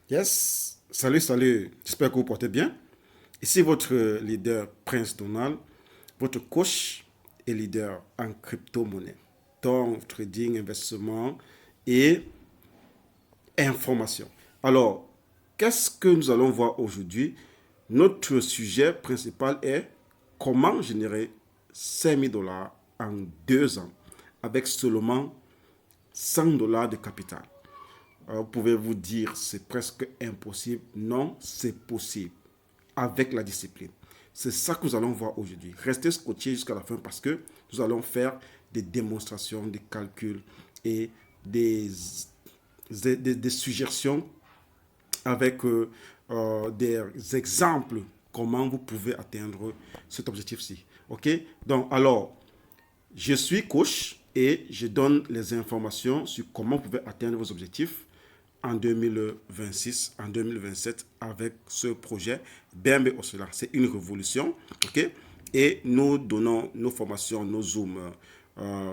Yes, salut, j'espère que vous portez bien. Ici votre leader Prince Donald, votre coach et leader en crypto-monnaie, donc trading, investissement et information. Alors, qu'est-ce que nous allons voir aujourd'hui? Notre sujet principal est comment générer 5 000 $ en 2 ans avec seulement 100 $ de capital. Vous pouvez vous dire c'est presque impossible. Non, c'est possible avec la discipline. C'est ça que nous allons voir aujourd'hui. Restez scotchés jusqu'à la fin parce que nous allons faire des démonstrations, des calculs et des suggestions avec des exemples comment vous pouvez atteindre cet objectif-ci. OK? Donc, alors, je suis coach et je donne les informations sur comment vous pouvez atteindre vos objectifs en 2026, en 2027 avec ce projet BNB Oscilla. C'est une révolution, ok? Et nous donnons nos formations, nos Zooms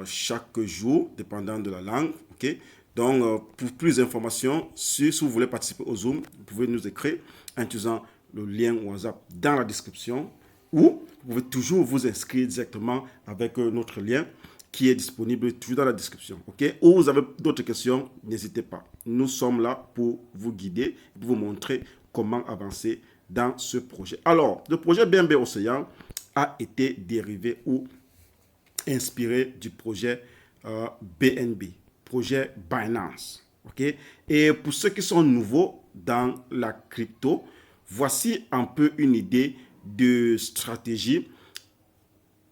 chaque jour, dépendant de la langue, ok? Donc, pour plus d'informations, si vous voulez participer au Zoom, vous pouvez nous écrire en utilisant le lien WhatsApp dans la description ou vous pouvez toujours vous inscrire directement avec notre lien qui est disponible toujours dans la description. Ok? Ou vous avez d'autres questions, n'hésitez pas. Nous sommes là pour vous guider, pour vous montrer comment avancer dans ce projet. Alors, le projet BNB Océan a été dérivé ou inspiré du projet BNB, projet Binance. Ok? Et pour ceux qui sont nouveaux dans la crypto, voici un peu une idée de stratégie.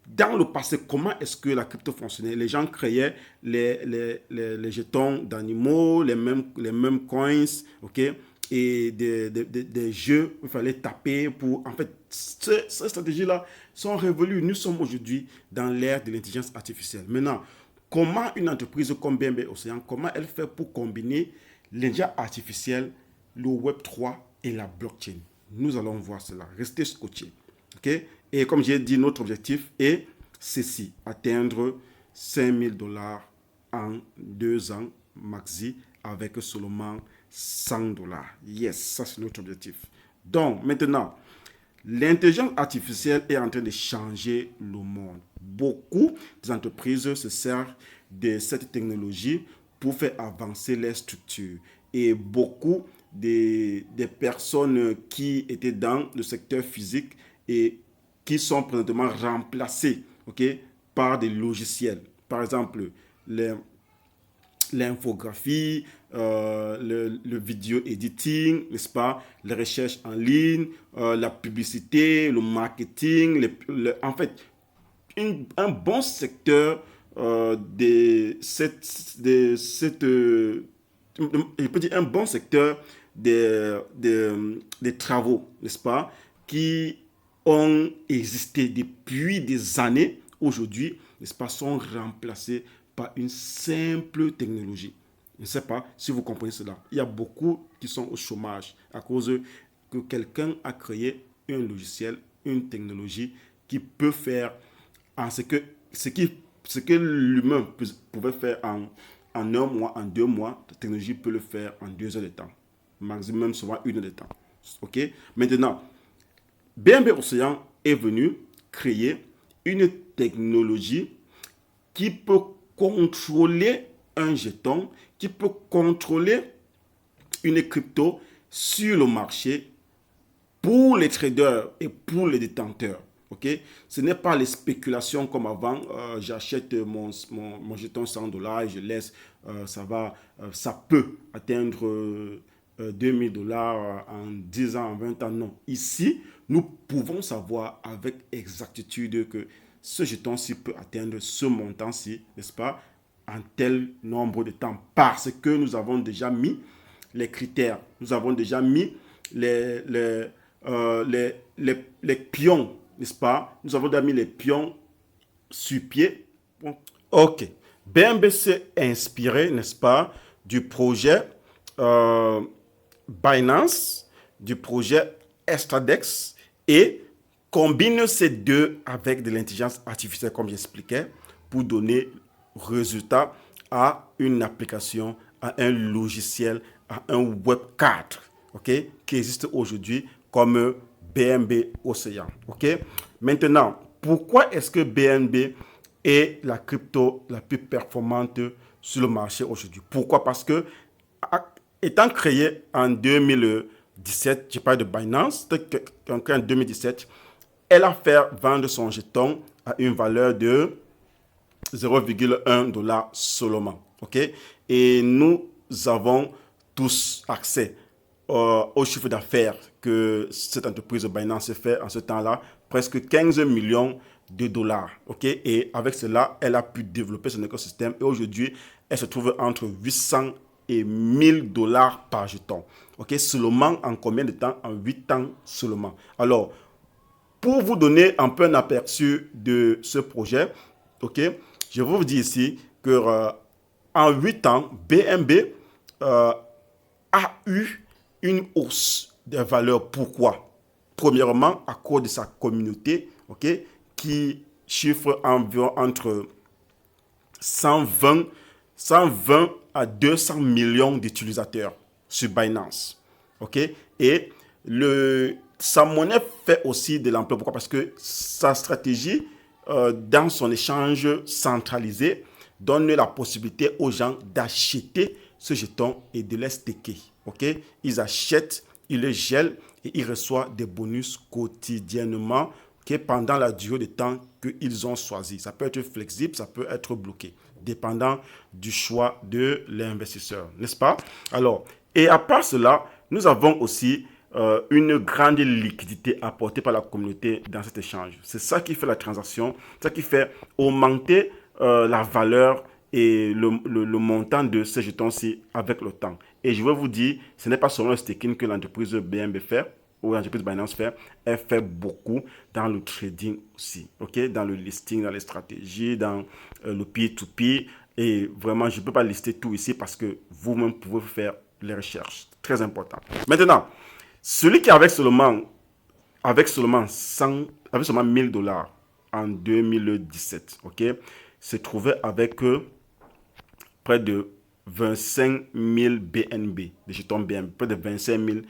Dans le passé, comment est-ce que la crypto fonctionnait? Les gens créaient les jetons d'animaux, les mêmes coins, ok? Et des jeux, il fallait taper pour... En fait, ces stratégies-là sont révolues. Nous sommes aujourd'hui dans l'ère de l'intelligence artificielle. Maintenant, comment une entreprise comme BNB Océan, comment elle fait pour combiner l'intelligence artificielle, le Web3 et la blockchain? Nous allons voir cela. Restez scotchés. Ok? Et comme j'ai dit, notre objectif est ceci, atteindre 5 000 $ en 2 ans maxi avec seulement 100 $. Yes, ça c'est notre objectif. Donc maintenant, l'intelligence artificielle est en train de changer le monde. Beaucoup d'entreprises se servent de cette technologie pour faire avancer les structures. Et beaucoup des personnes qui étaient dans le secteur physique et qui sont présentement remplacées, ok, par des logiciels. Par exemple, l'infographie, le vidéo editing, n'est-ce pas, les recherches en ligne, la publicité, le marketing, en fait, un bon secteur je peux dire un bon secteur des travaux, n'est-ce pas, qui ont existé depuis des années, aujourd'hui, n'est-ce pas, sont remplacés par une simple technologie. Je ne sais pas si vous comprenez cela. Il y a beaucoup qui sont au chômage à cause que quelqu'un a créé un logiciel, une technologie qui peut faire en ce que l'humain pouvait faire en 1 mois, en 2 mois, la technologie peut le faire en 2 heures de temps. Maximum souvent 1 heure de temps. Ok? Maintenant, BNB Océan est venu créer une technologie qui peut contrôler un jeton, qui peut contrôler une crypto sur le marché pour les traders et pour les détenteurs. Okay? Ce n'est pas les spéculations comme avant. J'achète mon jeton 100 $ et je laisse. Ça peut atteindre 2000 $ en 10 ans, en 20 ans. Non. Ici, nous pouvons savoir avec exactitude que ce jeton-ci peut atteindre ce montant-ci, n'est-ce pas, en tel nombre de temps. Parce que nous avons déjà mis les critères, nous avons déjà mis les, les, les pions, n'est-ce pas? Nous avons déjà mis les pions sur pied. Bon. Ok. BNB s'est inspiré, n'est-ce pas, du projet euh, Binance, du projet Estradex et combine ces deux avec de l'intelligence artificielle, comme j'expliquais, pour donner résultat à une application, à un logiciel, à un web 4. ok, qui existent aujourd'hui comme BNB Océan. Ok. Maintenant, pourquoi est-ce que BNB est la crypto la plus performante sur le marché aujourd'hui? Pourquoi? Parce que, étant créé en 2017, je parle de Binance, en 2017, elle a fait vendre son jeton à une valeur de 0,1 $ seulement. Ok? Et nous avons tous accès au chiffre d'affaires que cette entreprise Binance fait en ce temps-là, presque 15 millions de dollars. Ok? Et avec cela, elle a pu développer son écosystème et aujourd'hui, elle se trouve entre 800 et 1000 dollars par jeton. Ok? Seulement en combien de temps? En 8 ans seulement. Alors, pour vous donner un peu un aperçu de ce projet, ok, je vous dis ici que en 8 ans, BNB a eu une hausse des valeurs. Pourquoi? Premièrement, à cause de sa communauté, ok, qui chiffre environ entre 120 à 200 millions d'utilisateurs sur Binance. Ok? Et sa monnaie fait aussi de l'emploi. Pourquoi? Parce que sa stratégie dans son échange centralisé donne la possibilité aux gens d'acheter ce jeton et de les staker. Ok? Ils achètent, ils le gèlent et ils reçoivent des bonus quotidiennement, okay, pendant la durée de temps qu'ils ont choisi. Ça peut être flexible, ça peut être bloqué, dépendant du choix de l'investisseur, n'est-ce pas? Alors, et à part cela, nous avons aussi une grande liquidité apportée par la communauté dans cet échange. C'est ça qui fait la transaction, c'est ça qui fait augmenter la valeur et le montant de ces jetons-ci avec le temps. Et je veux vous dire, ce n'est pas seulement le staking que l'entreprise BNB fait, ou l'entreprise Binance fait, elle fait beaucoup dans le trading aussi, ok, dans le listing, dans les stratégies, dans le peer-to-peer. Et vraiment, je ne peux pas lister tout ici parce que vous-même pouvez faire les recherches. Très important. Maintenant, celui qui avec seulement 1000 dollars en 2017, ok, se trouvait avec près de 25 000 BNB, des jetons BNB, près de 25 000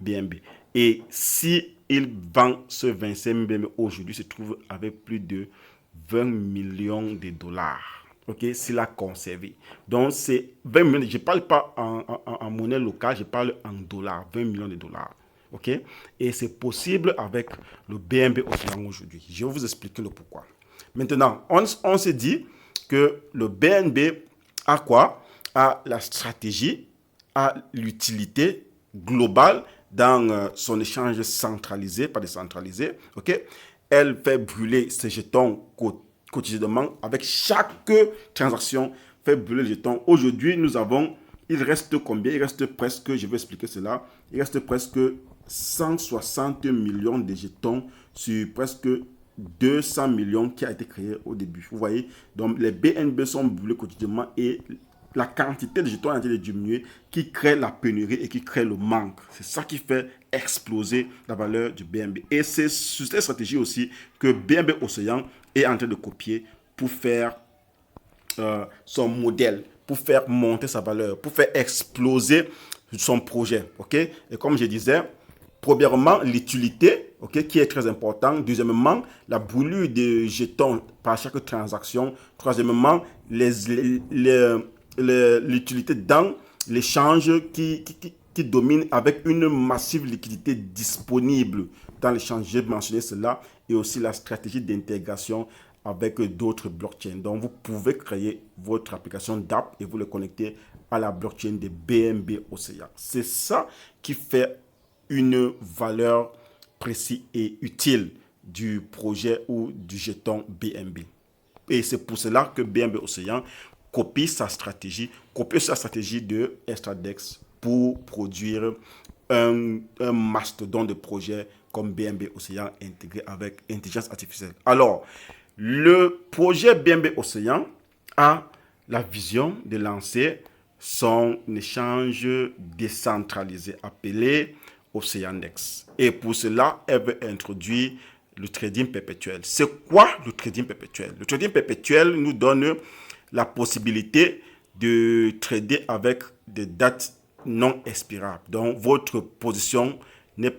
BNB. Et si il vend ce 25 000 BNB aujourd'hui, se trouve avec plus de 20 millions de dollars. Ok, s'il a conservé. Donc, c'est 20 millions. Je ne parle pas en monnaie locale, je parle en dollars, 20 millions de dollars. Ok, et c'est possible avec le BNB Océan aujourd'hui. Je vais vous expliquer le pourquoi. Maintenant, on se dit que le BNB a quoi? A la stratégie, a l'utilité globale dans son échange centralisé, pas décentralisé. Ok, elle fait brûler ses jetons quotidiennement avec chaque transaction, fait brûler les jetons. Aujourd'hui, il reste combien? Il reste presque, je vais expliquer cela, il reste presque 160 millions de jetons sur presque 200 millions qui a été créé au début. Vous voyez, donc les BNB sont brûlés quotidiennement et la quantité de jetons a été diminuée, qui crée la pénurie et qui crée le manque. C'est ça qui fait exploser la valeur du BNB. Et c'est sur cette stratégie aussi que BNB Océan est en train de copier pour faire son modèle, pour faire monter sa valeur, pour faire exploser son projet. Ok? Et comme je disais, premièrement, l'utilité, ok, qui est très important. Deuxièmement, la brûlure de jetons par chaque transaction. Troisièmement, l'utilité dans l'échange qui domine avec une massive liquidité disponible dans l'échange. J'ai mentionné cela. Et aussi la stratégie d'intégration avec d'autres blockchains. Donc, vous pouvez créer votre application d'app et vous le connecter à la blockchain de BNB Océan. C'est ça qui fait une valeur précise et utile du projet ou du jeton BNB. Et c'est pour cela que BNB Océan copie sa stratégie de Extradex pour produire un mastodonte de projet comme BNB Océan intégré avec intelligence artificielle. Alors, le projet BNB Océan a la vision de lancer son échange décentralisé appelé Oceanex. Et pour cela, elle veut introduire le trading perpétuel. C'est quoi le trading perpétuel? Le trading perpétuel nous donne la possibilité de trader avec des dates non expirable. Donc, votre position n'a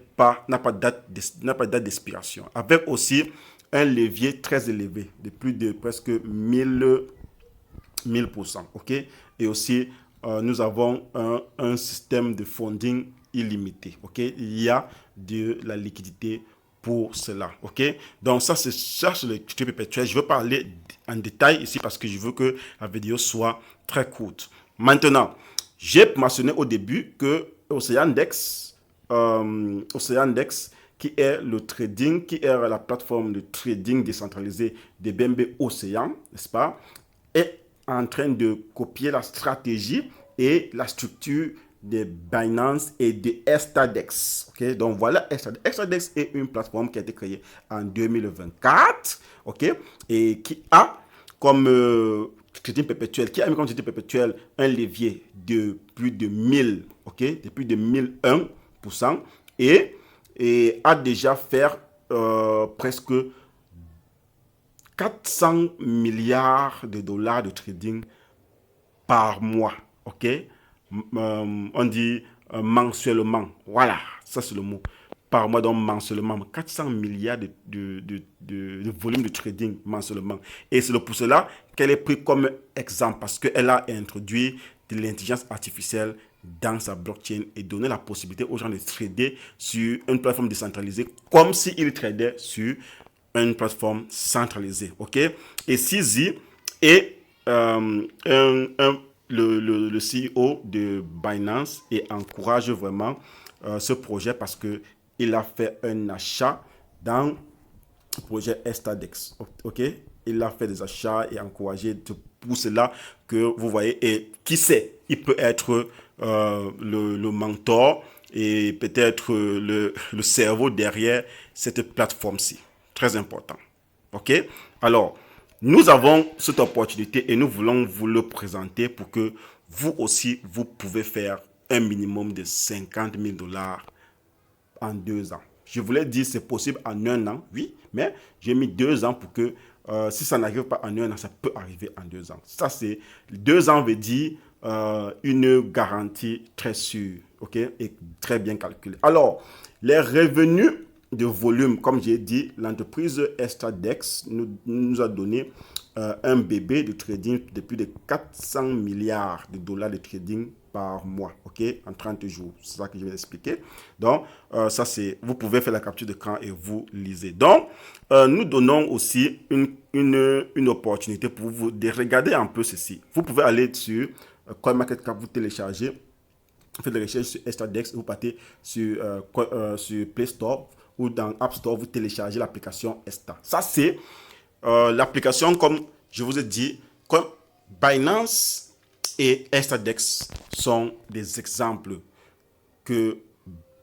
pas date d'expiration. Avec aussi un levier très élevé, de plus de presque 1000%. OK? Et aussi, nous avons un système de funding illimité. OK? Il y a de la liquidité pour cela. OK? Donc, ça, c'est le titre perpétuel. Je veux parler en détail ici parce que je veux que la vidéo soit très courte. Maintenant, j'ai mentionné au début que Oceandex, qui est le trading, qui est la plateforme de trading décentralisée de BNB Océan, n'est-ce pas, est en train de copier la stratégie et la structure de Binance et de Estadex. Okay? Donc voilà, Estadex est une plateforme qui a été créée en 2024, okay? Et qui a comme trading perpétuel, qui a mis comme trading perpétuel un levier de plus de 1000, okay? De plus de 1001%, et a déjà fait presque 400 milliards de dollars de trading par mois. OK? On dit mensuellement. Voilà, ça c'est le mot. Par mois, donc mensuellement. 400 milliards de volume de trading mensuellement. Et c'est pour cela qu'elle est prise comme exemple, parce qu'elle a introduit de l'intelligence artificielle dans sa blockchain et donné la possibilité aux gens de trader sur une plateforme décentralisée comme s'ils tradaient sur une plateforme centralisée. OK? Et CZ est le CEO de Binance et encourage vraiment ce projet parce qu'il a fait un achat dans le projet Estadex. OK? Il a fait des achats et encouragé pour cela que vous voyez. Et qui sait, il peut être le mentor et peut-être le cerveau derrière cette plateforme-ci. Très important. OK? Alors, nous avons cette opportunité et nous voulons vous le présenter pour que vous aussi, vous pouvez faire un minimum de 50 000 dollars en 2 ans. Je voulais dire c'est possible en 1 an, oui, mais j'ai mis 2 ans pour que si ça n'arrive pas en 1 an, ça peut arriver en 2 ans. Ça, c'est 2 ans veut dire une garantie très sûre, ok, et très bien calculée. Alors, les revenus de volume, comme j'ai dit, l'entreprise Estadex nous a donné un bébé de trading de plus de 400 milliards de dollars de trading par mois, ok, en 30 jours. C'est ça que je vais expliquer. Donc, ça c'est, vous pouvez faire la capture d'écran et vous lisez. Donc, nous donnons aussi une opportunité pour vous de regarder un peu ceci. Vous pouvez aller sur CoinMarketCap, vous téléchargez, vous faites des recherches sur Estadex, vous partez sur Play Store ou dans App Store, vous téléchargez l'application Esta. Ça, c'est l'application, comme je vous ai dit, comme Binance et Estadex sont des exemples que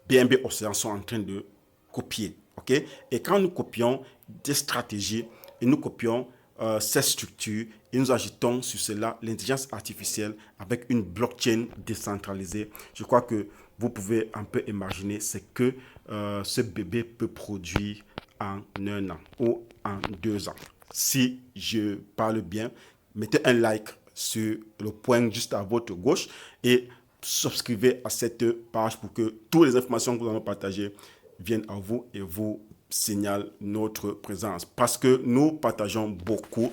BNB Océan sont en train de copier. Okay? Et quand nous copions des stratégies et nous copions ces structures et nous ajoutons sur cela l'intelligence artificielle avec une blockchain décentralisée, je crois que vous pouvez un peu imaginer ce que ce bébé peut produire en 1 an ou en 2 ans. Si je parle bien, mettez un like sur le point juste à votre gauche et subscrivez à cette page pour que toutes les informations que nous allons partager viennent à vous et vous signalent notre présence. Parce que nous partageons beaucoup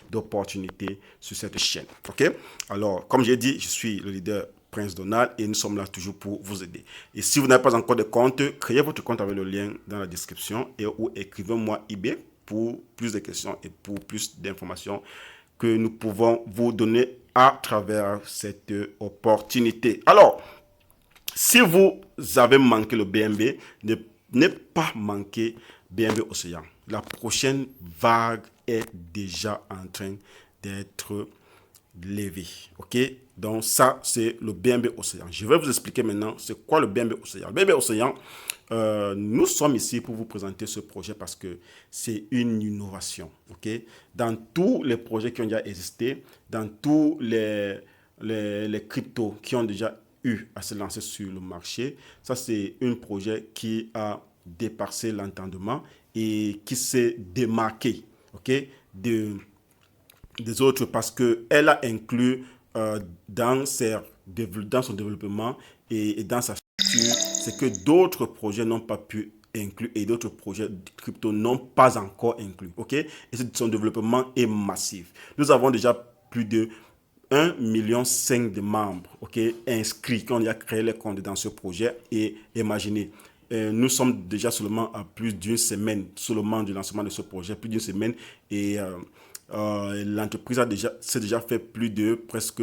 d'opportunités sur cette chaîne. OK? Alors, comme j'ai dit, je suis le leader Prince Donald et nous sommes là toujours pour vous aider. Et si vous n'avez pas encore de compte, créez votre compte avec le lien dans la description et ou écrivez-moi eBay pour plus de questions et pour plus d'informations que nous pouvons vous donner à travers cette opportunité. Alors, si vous avez manqué le BNB, ne pas manquer BNB Océan. La prochaine vague est déjà en train d'être levée. OK? Donc ça, c'est le BNB Océan. Je vais vous expliquer maintenant c'est quoi le BNB Océan. Le BNB Océan, nous sommes ici pour vous présenter ce projet parce que c'est une innovation. OK? Dans tous les projets qui ont déjà existé, dans tous les cryptos qui ont déjà eu à se lancer sur le marché, ça c'est un projet qui a dépassé l'entendement et qui s'est démarqué, ok, des autres parce qu'elle a inclus dans dans son développement et dans sa structure, c'est que d'autres projets n'ont pas pu inclus et d'autres projets crypto n'ont pas encore inclus. Ok? Et son développement est massif. Nous avons déjà plus de 1,5 million de membres, ok, inscrits, quand on a créé les comptes dans ce projet. Et imaginez, nous sommes déjà seulement à plus d'une semaine seulement du lancement de ce projet, plus d'une semaine. Et l'entreprise s'est déjà fait plus de presque,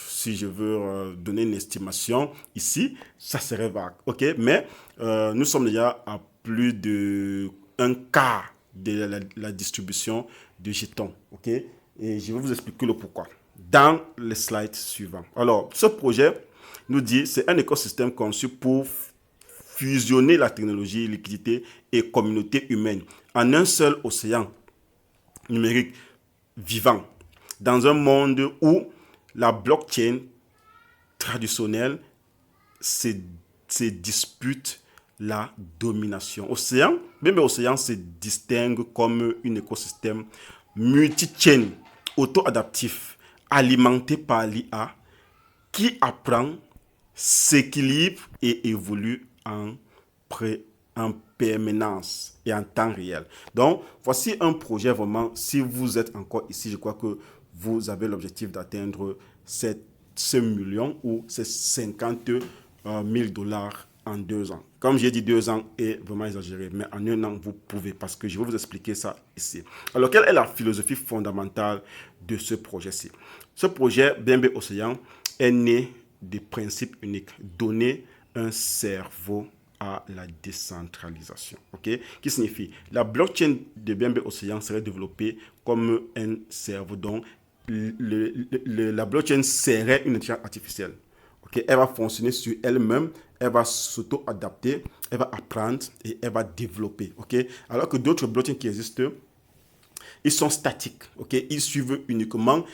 si je veux donner une estimation ici, ça serait vague. Ok, mais nous sommes déjà à plus de un quart de la distribution de jetons. Ok, et je vais vous expliquer le pourquoi dans les slides suivants. Alors, ce projet nous dit c'est un écosystème conçu pour fusionner la technologie, liquidité et communauté humaine en un seul océan numérique vivant dans un monde où la blockchain traditionnelle se dispute la domination. BNB Océan se distingue comme un écosystème multi-chain, auto-adaptif, alimenté par l'IA, qui apprend, s'équilibre et évolue en permanence et en temps réel. Donc, voici un projet vraiment, si vous êtes encore ici, je crois que vous avez l'objectif d'atteindre ce million ou ces 50 000 dollars en 2 ans. Comme j'ai dit, 2 ans est vraiment exagéré, mais en 1 an, vous pouvez, parce que je vais vous expliquer ça ici. Alors, quelle est la philosophie fondamentale de ce projet-ci? Ce projet BNB Océan est né des principes uniques, donner un cerveau à la décentralisation. Okay? Qui signifie la blockchain de BNB Océan serait développée comme un cerveau. Donc, la blockchain serait une intelligence artificielle. Okay? Elle va fonctionner sur elle-même, elle va s'auto-adapter, elle va apprendre et elle va développer. Okay? Alors que d'autres blockchains qui existent, ils sont statiques, ok? Ils suivent uniquement,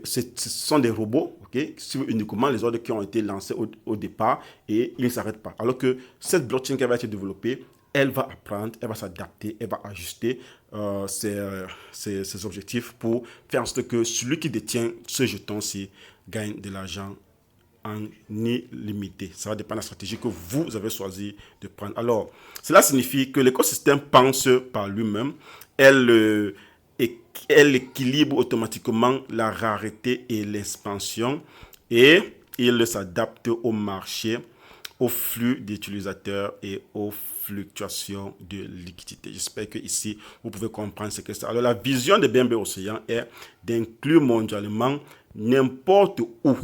ce sont des robots, ok? Ils suivent uniquement les ordres qui ont été lancés au départ et ils ne s'arrêtent pas. Alors que cette blockchain qui va être développée, elle va apprendre, elle va s'adapter, elle va ajuster ses objectifs pour faire en sorte que celui qui détient ce jeton-ci gagne de l'argent en illimité. Ça va dépendre de la stratégie que vous avez choisi de prendre. Alors, cela signifie que l'écosystème pense par lui-même. Elle équilibre automatiquement la rareté et l'expansion et il s'adapte au marché, au flux d'utilisateurs et aux fluctuations de liquidité. J'espère que ici vous pouvez comprendre ce que c'est. Alors la vision de BNB Océan est d'inclure mondialement n'importe où,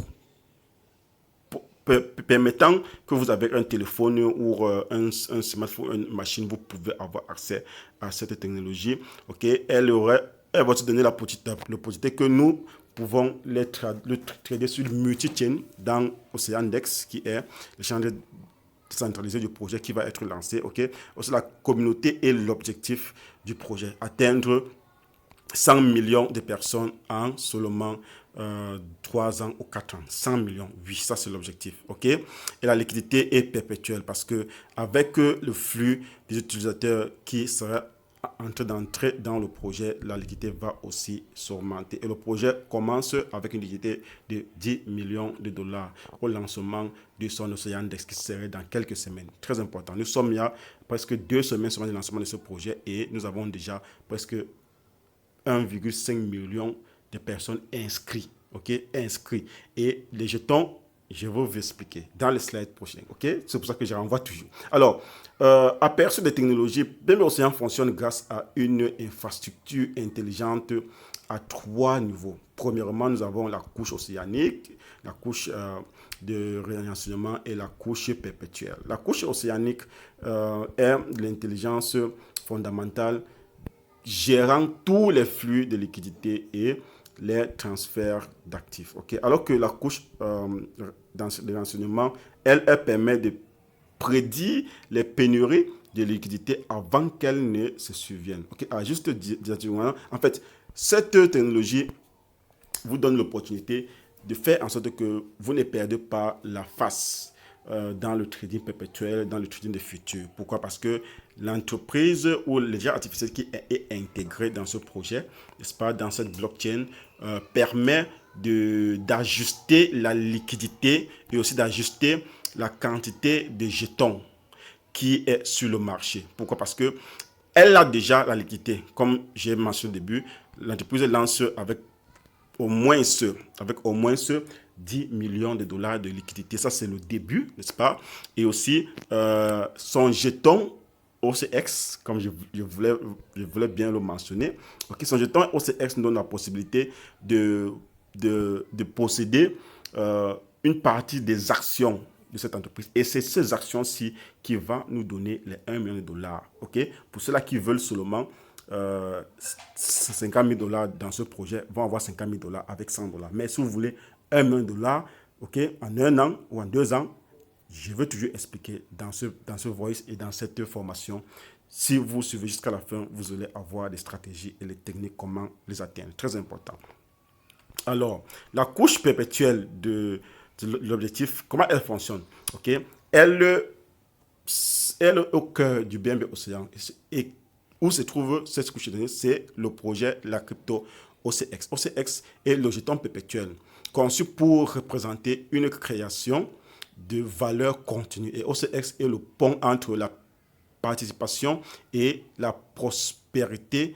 permettant que vous avez un téléphone ou un smartphone, une machine, vous pouvez avoir accès à cette technologie. Okay? Elle va te donner la possibilité que nous pouvons le trader sur multi-chain dans Oceandex, qui est l'échange centralisé du projet qui va être lancé. Okay? Aussi la communauté et l'objectif du projet, atteindre 100 millions de personnes en seulement 3 ans ou 4 ans. 100 millions, oui, ça c'est l'objectif. Okay? Et la liquidité est perpétuelle parce que avec le flux des utilisateurs qui sera en train d'entrer dans le projet, la liquidité va aussi s'augmenter. Et le projet commence avec une liquidité de 10 millions de dollars au lancement de son Oceandex qui serait dans quelques semaines. Très important. Nous sommes il y a presque 2 semaines seulement du lancement de ce projet et nous avons déjà presque 1,5 million de personnes inscrites. Ok, inscrits. Et les jetons, je vais vous expliquer dans les slides prochains. Ok, c'est pour ça que je renvoie toujours. Alors, aperçu des technologies, BNB Océan fonctionne grâce à une infrastructure intelligente à 3 niveaux. Premièrement, nous avons la couche océanique, la couche de renseignement et la couche perpétuelle. La couche océanique est l'intelligence fondamentale gérant tous les flux de liquidité et les transferts d'actifs. Okay? Alors que la couche de renseignement, elle permet de prédire les pénuries de liquidité avant qu'elles ne se surviennent. Okay? À juste dire, en fait, cette technologie vous donne l'opportunité de faire en sorte que vous ne perdez pas la face dans le trading perpétuel, dans le trading des futurs. Pourquoi? Parce que l'entreprise ou l'intelligence artificielle qui est intégrée dans ce projet, n'est-ce pas, dans cette blockchain, permet d'ajuster la liquidité et aussi d'ajuster la quantité de jetons qui est sur le marché. Pourquoi? Parce que elle a déjà la liquidité. Comme j'ai mentionné au début, l'entreprise lance au moins avec au moins 10 millions de dollars de liquidité. Ça, c'est le début, n'est-ce pas? Et aussi, son jeton OCX, comme je voulais bien le mentionner, okay, son jeton OCX nous donne la possibilité de posséder une partie des actions de cette entreprise. Et c'est ces actions-ci qui vont nous donner les 1 million de dollars. Okay? Pour ceux-là qui veulent seulement 50 000 dollars dans ce projet, vont avoir 50 000 dollars avec 100 dollars. Mais si vous voulez 1 million de dollars, okay, en 1 an ou en 2 ans, je veux toujours expliquer dans ce voice et dans cette formation. Si vous suivez jusqu'à la fin, vous allez avoir des stratégies et les techniques, comment les atteindre. Très important. Alors, la couche perpétuelle de l'objectif, comment elle fonctionne? Okay? Elle est au cœur du BNB Océan. Et où se trouve cette couche de données? C'est le projet, la crypto OCX. OCX est le jeton perpétuel conçu pour représenter une création de valeur continue. Et OCX est le pont entre la participation et la prospérité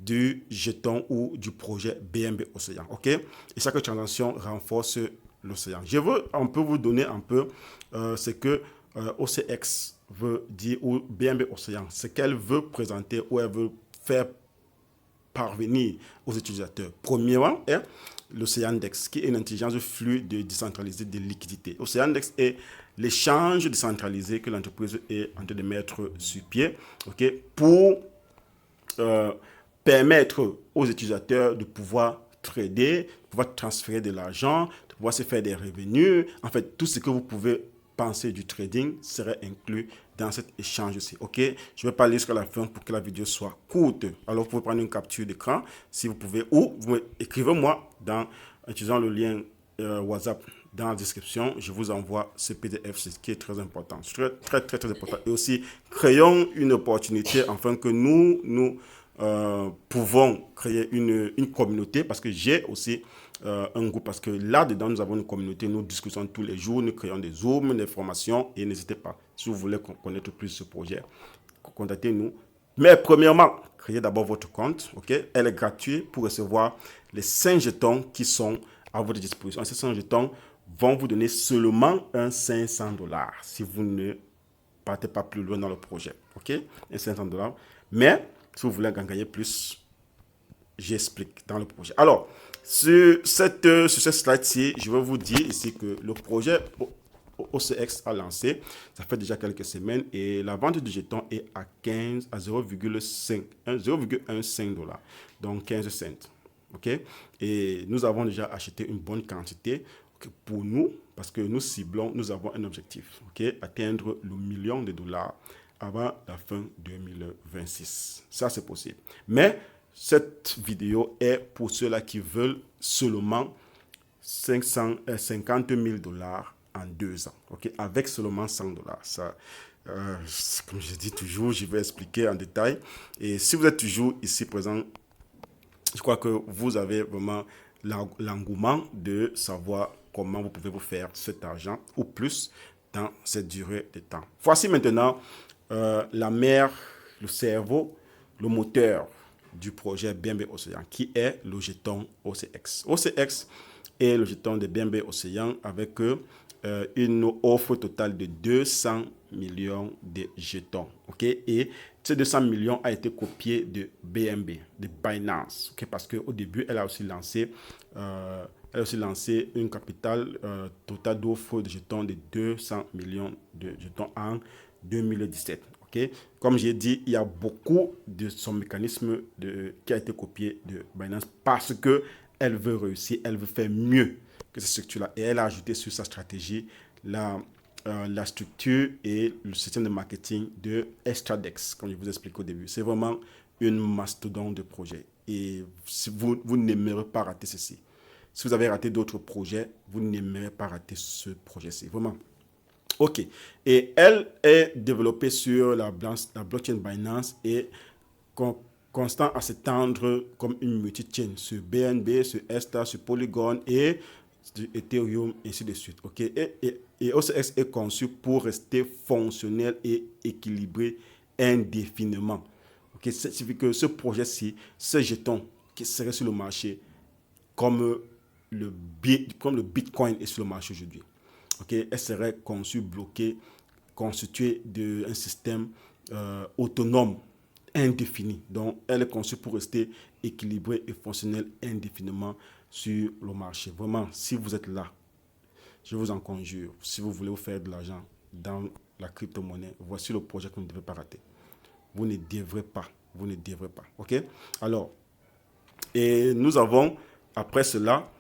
du jeton ou du projet BNB Océan. Okay? Et chaque transaction renforce l'océan. Je veux un peu vous donner un peu ce que OCX veut dire, ou BNB Océan, ce qu'elle veut présenter ou elle veut faire parvenir aux utilisateurs. Premièrement, est l'Océandex, qui est une intelligence fluide décentralisée de liquidité. L'Océandex est l'échange décentralisé que l'entreprise est en train de mettre sur pied, okay, pour permettre aux utilisateurs de pouvoir trader, de pouvoir transférer de l'argent, de pouvoir se faire des revenus. En fait, tout ce que vous pouvez penser du trading serait inclus dans cet échange-ci. Ok, je vais pas aller jusqu'à la fin pour que la vidéo soit courte. Alors, vous pouvez prendre une capture d'écran si vous pouvez, ou vous écrivez-moi en utilisant le lien WhatsApp dans la description. Je vous envoie ce PDF, ce qui est très important. C'est très important. Et aussi, créons une opportunité afin que nous pouvons créer une communauté, parce que j'ai aussi un groupe, parce que là-dedans, nous avons une communauté, nous discutons tous les jours, nous créons des zooms, des formations, et n'hésitez pas, si vous voulez connaître plus ce projet, contactez-nous. Mais premièrement, créez d'abord votre compte, ok? Elle est gratuite pour recevoir les 5 jetons qui sont à votre disposition. Ces 5 jetons vont vous donner seulement un 500 dollars si vous ne partez pas plus loin dans le projet, ok? Un 500 dollars. Mais si vous voulez en gagner plus, j'explique dans le projet. Alors, sur ce slide-ci, je vais vous dire ici que le projet OCX a lancé, ça fait déjà quelques semaines, et la vente du jeton est à 0,15 dollars, donc 15 cents. Ok, et nous avons déjà acheté une bonne quantité pour nous, parce que nous ciblons, nous avons un objectif, ok, atteindre le million de dollars avant la fin 2026. Ça, c'est possible. Mais cette vidéo est pour ceux-là qui veulent seulement 50 000 dollars en 2 ans, ok, avec seulement 100 dollars. Ça, comme je dis toujours, je vais expliquer en détail. Et si vous êtes toujours ici présent, je crois que vous avez vraiment l'engouement de savoir comment vous pouvez vous faire cet argent ou plus dans cette durée de temps. Voici maintenant la mère, le cerveau, le moteur du projet BNB Océan, qui est le jeton OCX. OCX est le jeton de BNB Océan avec une offre totale de 200 millions de jetons. Okay? Et ces 200 millions a été copié de BNB, de Binance. Okay? Parce qu'au début, elle a aussi lancé une capitale totale d'offres de jetons de 200 millions de jetons en 2017. Okay? Comme j'ai dit, il y a beaucoup de son mécanisme qui a été copié de Binance parce qu'elle veut réussir, elle veut faire mieux que cette structure-là. Et elle a ajouté sur sa stratégie la structure et le système de marketing de Extradex, comme je vous expliqué au début. C'est vraiment une mastodonte de projet. Et vous n'aimerez pas rater ceci. Si vous avez raté d'autres projets, vous n'aimerez pas rater ce projet-ci. Vraiment. OK. Et elle est développée sur la blockchain Binance et constant à s'étendre comme une multi-chain sur BNB, sur ESTA, sur Polygon et sur Ethereum, et ainsi de suite. Okay? Et OCX est conçu pour rester fonctionnel et équilibré indéfiniment. Okay? Ça signifie que ce projet-ci, ce jeton qui serait sur le marché, comme comme le Bitcoin est sur le marché aujourd'hui. Okay? Elle serait conçue, bloquée, constituée d'un système autonome, indéfini. Donc, elle est conçue pour rester équilibrée et fonctionnelle indéfiniment sur le marché. Vraiment, si vous êtes là, je vous en conjure, si vous voulez vous faire de l'argent dans la crypto-monnaie, voici le projet que vous ne devez pas rater. Vous ne devrez pas. Vous ne devrez pas. OK? Alors, et nous avons, après cela,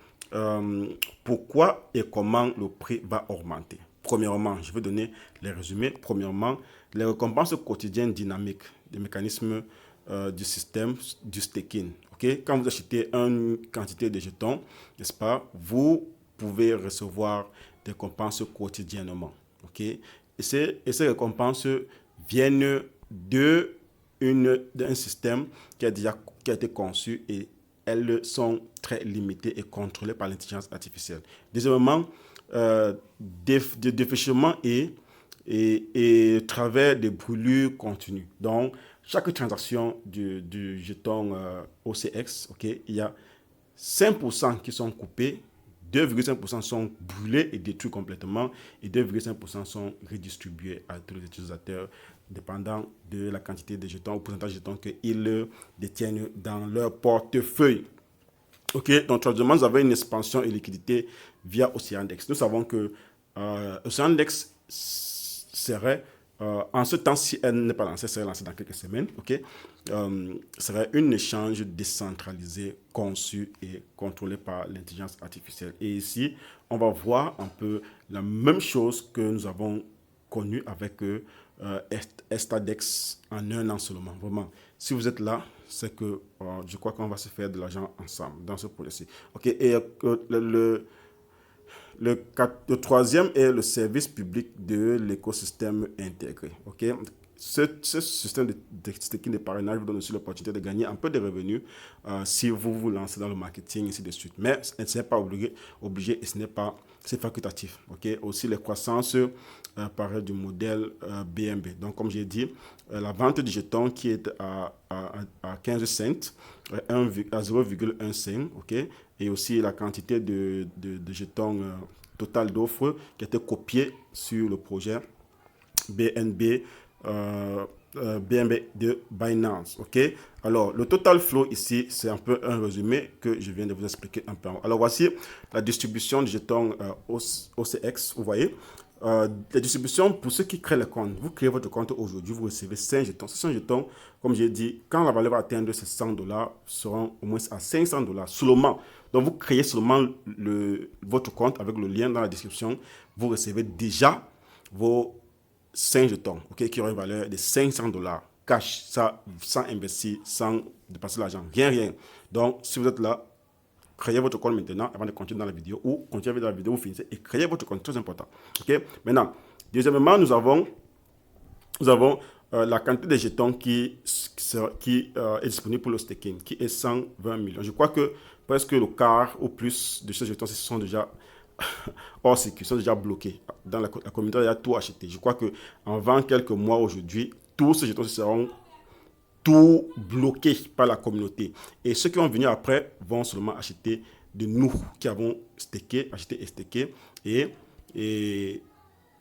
pourquoi et comment le prix va augmenter. Premièrement, je vais donner les résumés. Premièrement, les récompenses quotidiennes dynamiques, des mécanismes du système du staking. Okay? Quand vous achetez une quantité de jetons, n'est-ce pas, vous pouvez recevoir des récompenses quotidiennement. Okay? Et ces récompenses viennent d'un système qui a été conçu, et elles sont très limitées et contrôlées par l'intelligence artificielle. Deuxièmement, de défrichement et travers des brûlures continues. Donc, chaque transaction du jeton OCX, okay, il y a 5% qui sont coupés, 2,5% sont brûlés et détruits complètement, et 2,5% sont redistribués à tous les utilisateurs, dépendant de la quantité de jetons ou pourcentage de jetons qu'ils détiennent dans leur portefeuille. Ok, donc troisièmement, vous avez une expansion et liquidité via Oceandex. Nous savons que Oceandex serait, en ce temps, si elle n'est pas lancée, serait lancée dans quelques semaines, ok, serait un échange décentralisé, conçu et contrôlé par l'intelligence artificielle. Et ici, on va voir un peu la même chose que nous avons connue avec Estadex en un an seulement. Vraiment, si vous êtes là, c'est que je crois qu'on va se faire de l'argent ensemble dans ce projet-ci. Ok, et le troisième est le service public de l'écosystème intégré. Okay? Ce système de staking de parrainage vous donne aussi l'opportunité de gagner un peu de revenus si vous vous lancez dans le marketing et ainsi de suite. Mais ce n'est pas obligé et c'est facultatif. Okay? Aussi, les croissances paraît du modèle BNB. Donc, comme j'ai dit, la vente du jeton qui est à 15 cents, à 0,1 cent, okay? Et aussi la quantité de jetons total d'offres qui a été copiée sur le projet BNB, BNB de Binance. Okay? Alors, le total flow ici, c'est un peu un résumé que je viens de vous expliquer un peu. Alors, voici la distribution du jeton OCX, vous voyez. La distribution, pour ceux qui créent le compte, vous créez votre compte aujourd'hui, vous recevez 5 jetons. Ces 5 jetons, comme j'ai dit, quand la valeur va atteindre ces $100, seront au moins à $500 seulement. Donc, vous créez seulement votre compte avec le lien dans la description. Vous recevez déjà vos 5 jetons, okay, qui auront une valeur de $500 cash, ça, sans investir, sans dépasser l'argent. Rien. Donc, si vous êtes là, créez votre compte maintenant avant de continuer dans la vidéo, ou continuez dans la vidéo, vous finissez et créez votre compte, très important. Okay? Maintenant, deuxièmement, nous avons la quantité de jetons qui est disponible pour le staking, qui est 120 millions. Je crois que presque le quart ou plus de ces jetons sont déjà hors circuit, sont déjà bloqués. Dans la communauté, il y a tout acheté. Je crois qu'en quelques mois aujourd'hui, tous ces jetons seront tout bloqué par la communauté. Et ceux qui vont venir après vont seulement acheter de nous qui avons acheté et stacké. Et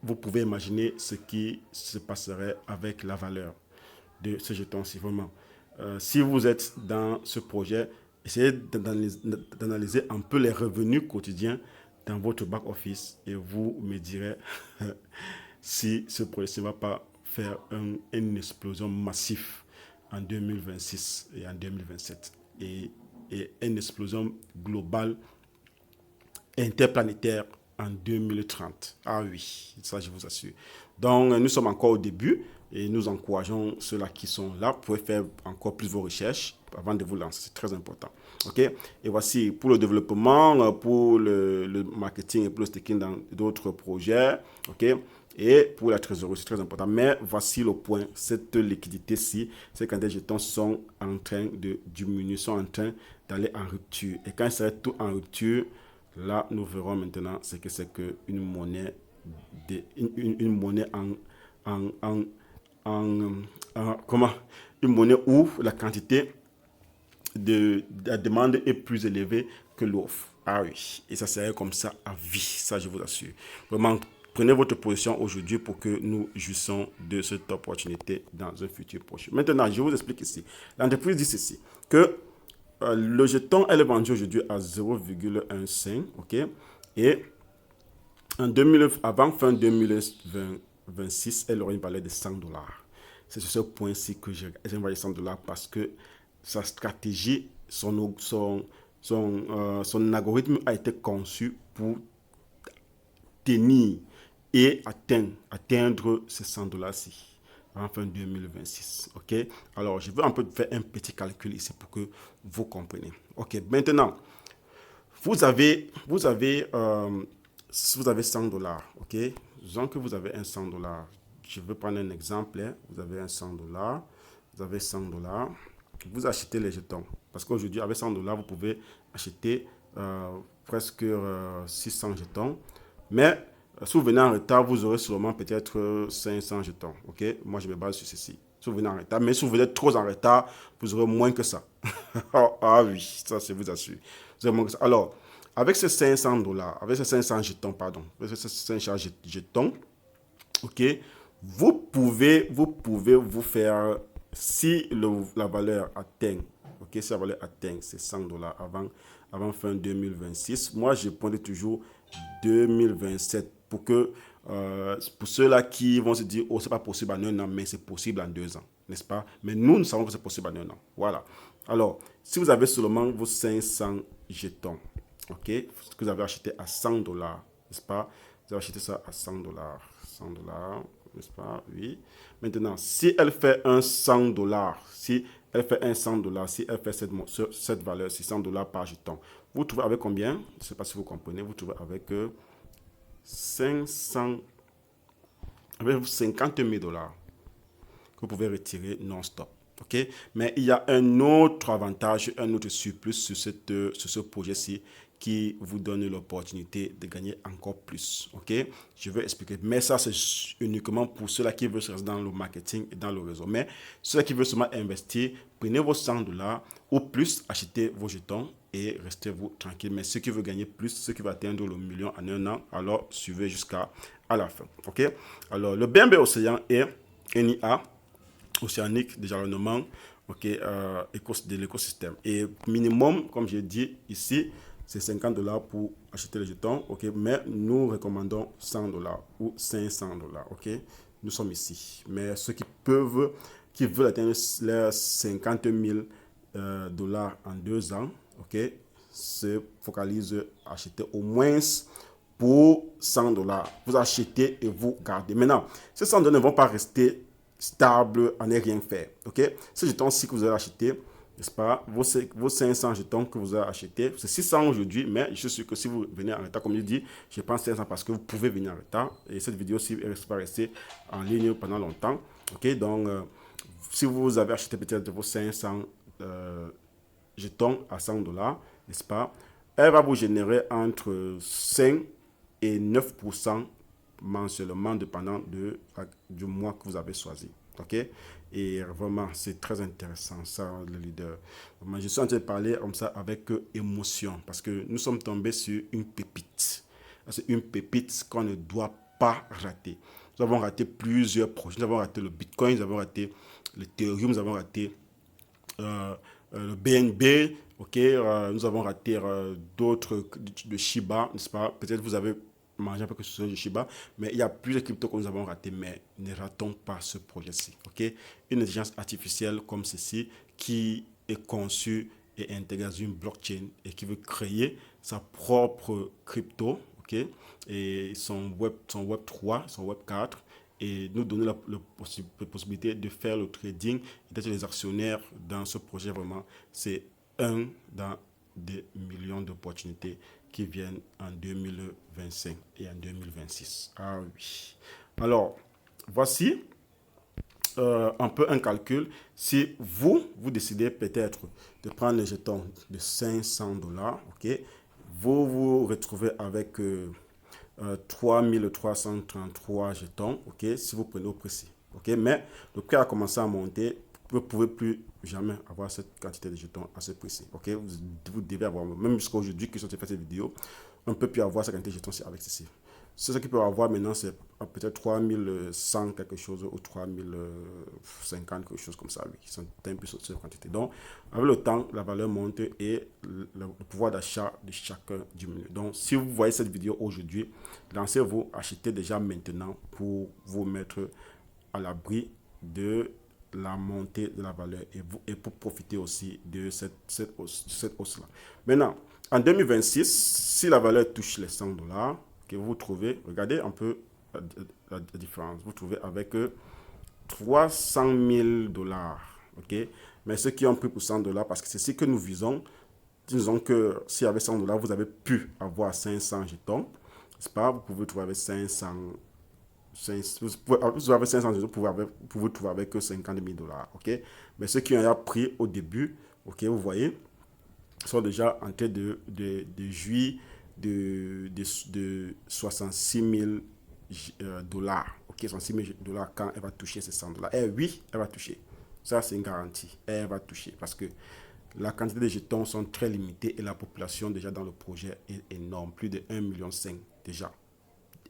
vous pouvez imaginer ce qui se passerait avec la valeur de ce jeton-ci. Vraiment, si vous êtes dans ce projet, essayez d'analyser un peu les revenus quotidiens dans votre back-office et vous me direz si ce projet ne va pas faire une explosion massive en 2026 et en 2027 et une explosion globale interplanétaire en 2030. Ah oui, ça je vous assure. Donc nous sommes encore au début et nous encourageons ceux-là qui sont là. Vous pouvez faire encore plus vos recherches avant de vous lancer, c'est très important. Ok, et voici pour le développement, pour le marketing et pour le staking dans d'autres projets. Ok, Et pour la trésorerie, c'est très important. Mais voici le point. Cette liquidité-ci, ces quantités de jetons sont en train de diminuer, sont en train d'aller en rupture. Et quand il sera tout en rupture, là, nous verrons maintenant ce que c'est qu'une monnaie, une monnaie en, en, comment, une monnaie où la quantité de la demande est plus élevée que l'offre. Ah oui, et ça serait comme ça à vie, ça je vous assure. Vraiment, prenez votre position aujourd'hui pour que nous jouissons de cette opportunité dans un futur proche. Maintenant, je vous explique ici. L'entreprise dit ceci, que le jeton, elle est vendu aujourd'hui à 0,15, ok? Et en 2000, avant fin 2026, elle aurait une valeur de 100 dollars. C'est sur ce point-ci que j'ai envoyé 100 dollars parce que sa stratégie, son algorithme a été conçu pour tenir et atteindre ces 100 dollars-ci en fin 2026. Ok? Alors, je vais un peu faire un petit calcul ici pour que vous compreniez. Ok, maintenant, vous avez 100 dollars. Ok? Disons que vous avez un 100 dollars. Je vais prendre un exemple. Hein. Vous avez un 100 dollars. Vous avez 100 dollars. Vous achetez les jetons. Parce qu'aujourd'hui, avec 100 dollars, vous pouvez acheter presque 600 jetons. Mais si vous venez en retard, vous aurez seulement peut-être 500 jetons. Ok? Moi, je me base sur ceci. Si vous venez en retard. Mais si vous venez trop en retard, vous aurez moins que ça. Ah oui, ça, je vous assure. Vous aurez moins que ça. Alors, avec ces 500 dollars, avec ces 500 jetons, pardon, avec ces 500 jetons, ok, vous pouvez vous faire, si la valeur atteint, ok, si la valeur atteint ces 100 dollars avant fin 2026, moi je pointe toujours 2027 pour ceux-là qui vont se dire, oh, c'est pas possible en un an, mais c'est possible en 2 ans, n'est-ce pas? Mais nous savons que c'est possible en un an. Voilà. Alors, si vous avez seulement vos 500 jetons, ok, ce que vous avez acheté à 100 dollars, n'est-ce pas? Vous avez acheté ça à 100 dollars. 100 dollars, n'est-ce pas? Oui. Maintenant, si elle fait un 100 dollars, si elle fait un 100 dollars, si elle fait cette valeur, 600 dollars par jeton, vous trouvez avec combien? Je ne sais pas si vous comprenez, vous trouvez avec 500, avec 50 000 dollars que vous pouvez retirer non-stop. Okay? Mais il y a un autre avantage, un autre surplus sur ce projet-ci qui vous donne l'opportunité de gagner encore plus. Okay? Je vais expliquer. Mais ça, c'est uniquement pour ceux-là qui veulent se rester dans le marketing et dans le réseau. Mais ceux-là qui veulent seulement investir, prenez vos 100 dollars ou plus, achetez vos jetons et restez-vous tranquille. Mais ceux qui veulent gagner plus, ceux qui veulent atteindre le million en un an, alors suivez jusqu'à la fin. Okay? Alors, le BNB Océan est une IA océanique de jalonnement, ok, de l'écosystème. Et minimum, comme j'ai dit ici, c'est 50 dollars pour acheter les jetons, ok, mais nous recommandons 100 dollars ou 500 dollars, ok. Nous sommes ici. Mais ceux qui veulent atteindre les 50 000 dollars en 2 ans, ok, se focalisent à acheter au moins pour 100 dollars. Vous achetez et vous gardez. Maintenant, ces 100 dollars ne vont pas rester stable à ne rien faire. Ok? Ces jetons-ci que vous avez achetés, n'est-ce pas? Vos 500 jetons que vous avez achetés, c'est 600 aujourd'hui, mais je suis sûr que si vous venez en retard, comme je dis, je pense 500 parce que vous pouvez venir en retard. Et cette vidéo-ci ne reste pas rester en ligne pendant longtemps. Ok? Donc, si vous avez acheté peut-être vos 500 jetons à 100 dollars, n'est-ce pas? Elle va vous générer entre 5 et 9% mensuellement dépendant du mois que vous avez choisi. Ok? Et vraiment, c'est très intéressant, ça, le leader. Je suis en train de parler comme ça avec émotion parce que nous sommes tombés sur une pépite. C'est une pépite qu'on ne doit pas rater. Nous avons raté plusieurs projets. Nous avons raté le Bitcoin, nous avons raté l'Ethereum, nous avons raté le BNB, ok, nous avons raté d'autres de Shiba, n'est-ce pas? Peut-être vous avez mangé un peu que ce soit de Shiba, mais il y a plusieurs cryptos que nous avons ratés, mais ne ratons pas ce projet-ci, ok? Une intelligence artificielle comme ceci qui est conçue et intégrée dans une blockchain et qui veut créer sa propre crypto, ok? Et son web 3, son web 4 et nous donner la possibilité de faire le trading et d'être les actionnaires dans ce projet. Vraiment, c'est un dans des millions d'opportunités qui viennent en 2025 et en 2026. Ah oui. Alors, voici un peu un calcul. Si vous décidez peut-être de prendre les jetons de 500 dollars, ok, vous vous retrouvez avec 3333 jetons, ok, si vous prenez au précis. Ok, mais le prix a commencé à monter. Vous ne pouvez plus jamais avoir cette quantité de jetons à ce précis. Ok, vous devez avoir, même jusqu'à aujourd'hui que j'ai fait cette vidéo, on ne peut plus avoir cette quantité de jetons, c'est avec ceci. Ce qui peut avoir maintenant, c'est peut-être 3100 quelque chose ou 3050 quelque chose comme ça, oui, qui sont un peu sur cette quantité. Donc, avec le temps, la valeur monte et le pouvoir d'achat de chacun diminue. Donc, si vous voyez cette vidéo aujourd'hui, lancez-vous, achetez déjà maintenant pour vous mettre à l'abri de la montée de la valeur et pour profiter aussi de cette hausse-là. Maintenant, en 2026, si la valeur touche les 100 dollars, que vous trouvez, regardez un peu la différence. Vous trouvez avec 300 000 dollars. Ok? Mais ceux qui ont pris pour 100 dollars, parce que c'est ce que nous visons, disons que si avec 100 dollars, vous avez pu avoir 500 jetons, c'est pas, vous pouvez trouver avec 500. Vous avez 500 jetons, vous pouvez trouver avec 50 000 dollars. Ok? Mais ceux qui ont pris au début, ok, vous voyez, sont déjà en train de jouir de 66 000 dollars. Ok, 66 000 dollars quand elle va toucher ces 100 dollars. Et oui, elle va toucher. Ça, c'est une garantie. Elle va toucher parce que la quantité de jetons sont très limitées et la population déjà dans le projet est énorme. Plus de 1,5 million déjà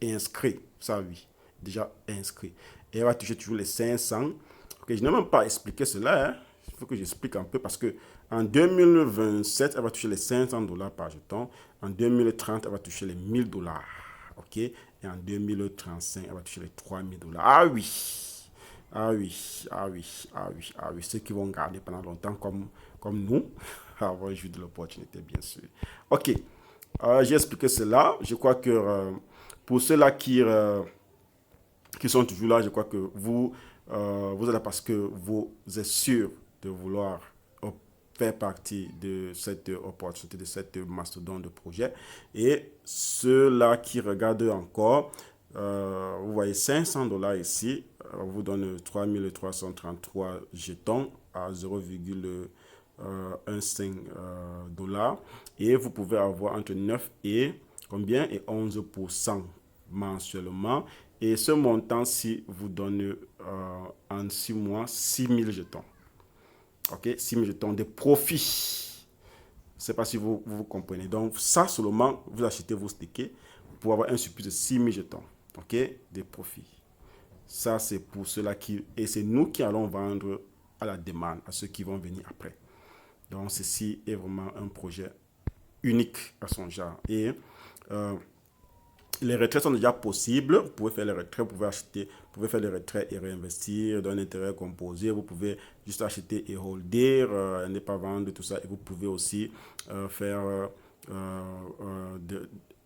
inscrit. Ça, oui, déjà inscrit. Et elle va toucher toujours les 500. Ok, je n'ai même pas expliqué cela. Hein. Il faut que j'explique un peu parce que en 2027, elle va toucher les 500 dollars par jeton. En 2030, elle va toucher les 1000 dollars. Ok? Et en 2035, elle va toucher les 3000 dollars. Ah oui! Ah oui, ah oui, ah oui, ah oui. Ceux qui vont garder pendant longtemps comme nous, avoir joué de l'opportunité, bien sûr. Ok, j'ai expliqué cela. Je crois que pour ceux-là qui sont toujours là, je crois que vous êtes là parce que vous êtes sûr de vouloir faire partie de cette opportunité, de cette mastodonte de projet. Et ceux-là qui regardent encore, vous voyez 500 dollars ici, vous donne 3333 jetons à 0,15 dollars. Et vous pouvez avoir entre 9 et combien et 11% mensuellement. Et ce montant-ci vous donne en 6 mois 6000 jetons. Ok, 6000 jetons de profit. Je ne sais pas si vous comprenez. Donc, ça seulement, vous achetez vos tickets pour avoir un surplus de 6000 jetons. Ok, de profit. Ça, c'est pour ceux-là qui. Et c'est nous qui allons vendre à la demande, à ceux qui vont venir après. Donc, ceci est vraiment un projet unique à son genre. Et les retraits sont déjà possibles. Vous pouvez faire les retraits, vous pouvez acheter, vous pouvez faire les retraits et réinvestir d'un intérêt composé. Vous pouvez juste acheter et holder, ne pas vendre tout ça. Et vous pouvez aussi faire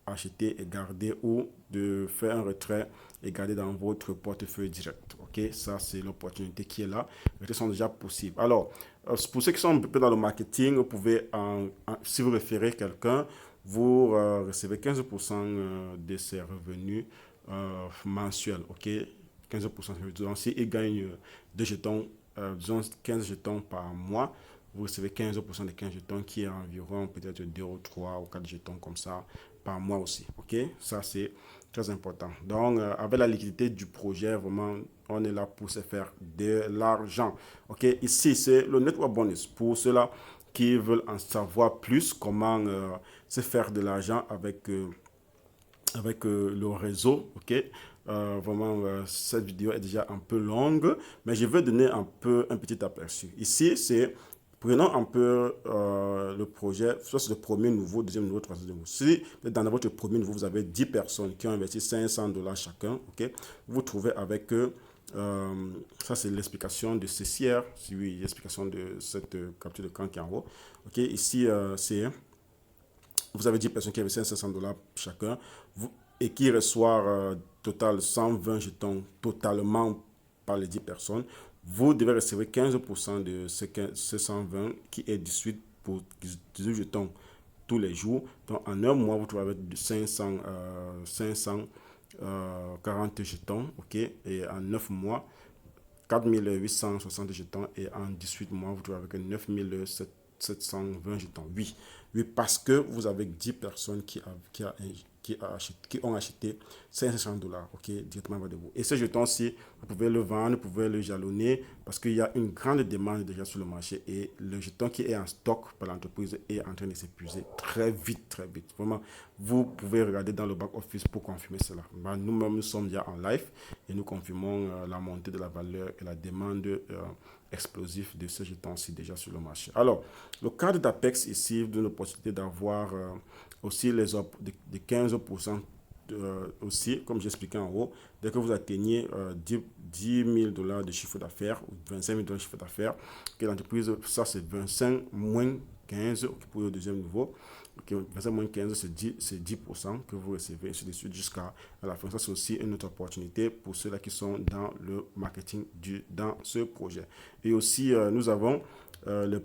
acheter et garder ou de faire un retrait et garder dans votre portefeuille direct. Ok, ça c'est l'opportunité qui est là. Les retraits sont déjà possibles. Alors, pour ceux qui sont un peu dans le marketing, vous pouvez, si vous référez quelqu'un, vous recevez 15% de ses revenus mensuels, ok? 15%. Donc, s'il gagne 2 jetons, disons 15 jetons par mois, vous recevez 15% de 15 jetons qui est environ peut-être 2 ou 3 ou 4 jetons comme ça par mois aussi, ok? Ça, c'est très important. Donc, avec la liquidité du projet, vraiment, on est là pour se faire de l'argent, ok? Ici, c'est le network bonus pour ceux-là qui veulent en savoir plus comment se faire de l'argent avec le réseau, ok. Vraiment, cette vidéo est déjà un peu longue, mais je vais donner un petit aperçu. Ici, c'est, prenons un peu le projet, soit c'est le premier nouveau, deuxième nouveau, troisième nouveau. Si dans votre premier nouveau, vous avez 10 personnes qui ont investi 500 dollars chacun, ok, vous trouvez avec eux, ça c'est l'explication de ceci, oui, l'explication de cette capture de camp qui est en haut. Ok, ici, c'est vous avez 10 personnes qui investissent 500 dollars chacun et qui reçoivent total 120 jetons totalement par les 10 personnes. Vous devez recevoir 15% de ce 120 qui est 18 pour 18 jetons tous les jours. Donc en un mois, vous trouvez avec 500 40 jetons, ok, et en 9 mois, 4860 jetons, et en 18 mois, vous trouvez avec 9720 jetons. Oui, oui, parce que vous avez 10 personnes qui ont acheté 500 dollars, ok, directement avec vous. Et ce jeton-ci, vous pouvez le vendre, vous pouvez le jalonner, parce qu'il y a une grande demande déjà sur le marché, et le jeton qui est en stock par l'entreprise est en train de s'épuiser très vite, très vite. Vraiment, vous pouvez regarder dans le back-office pour confirmer cela. Ben, nous-mêmes, nous sommes déjà en live, et nous confirmons la montée de la valeur et la demande explosive de ce jeton-ci déjà sur le marché. Alors, le cadre d'Apex ici donne l'opportunité d'avoir aussi les offres de 15% aussi, comme j'expliquais en haut, dès que vous atteignez 10 000 dollars de chiffre d'affaires ou 25 000 dollars de chiffre d'affaires, que l'entreprise, ça c'est 25 moins 15 pour le deuxième niveau. Okay, 25 moins 15, c'est 10% que vous recevez, ainsi de suite jusqu'à la fin. Ça, c'est aussi une autre opportunité pour ceux-là qui sont dans le marketing dans ce projet. Et aussi, nous avons la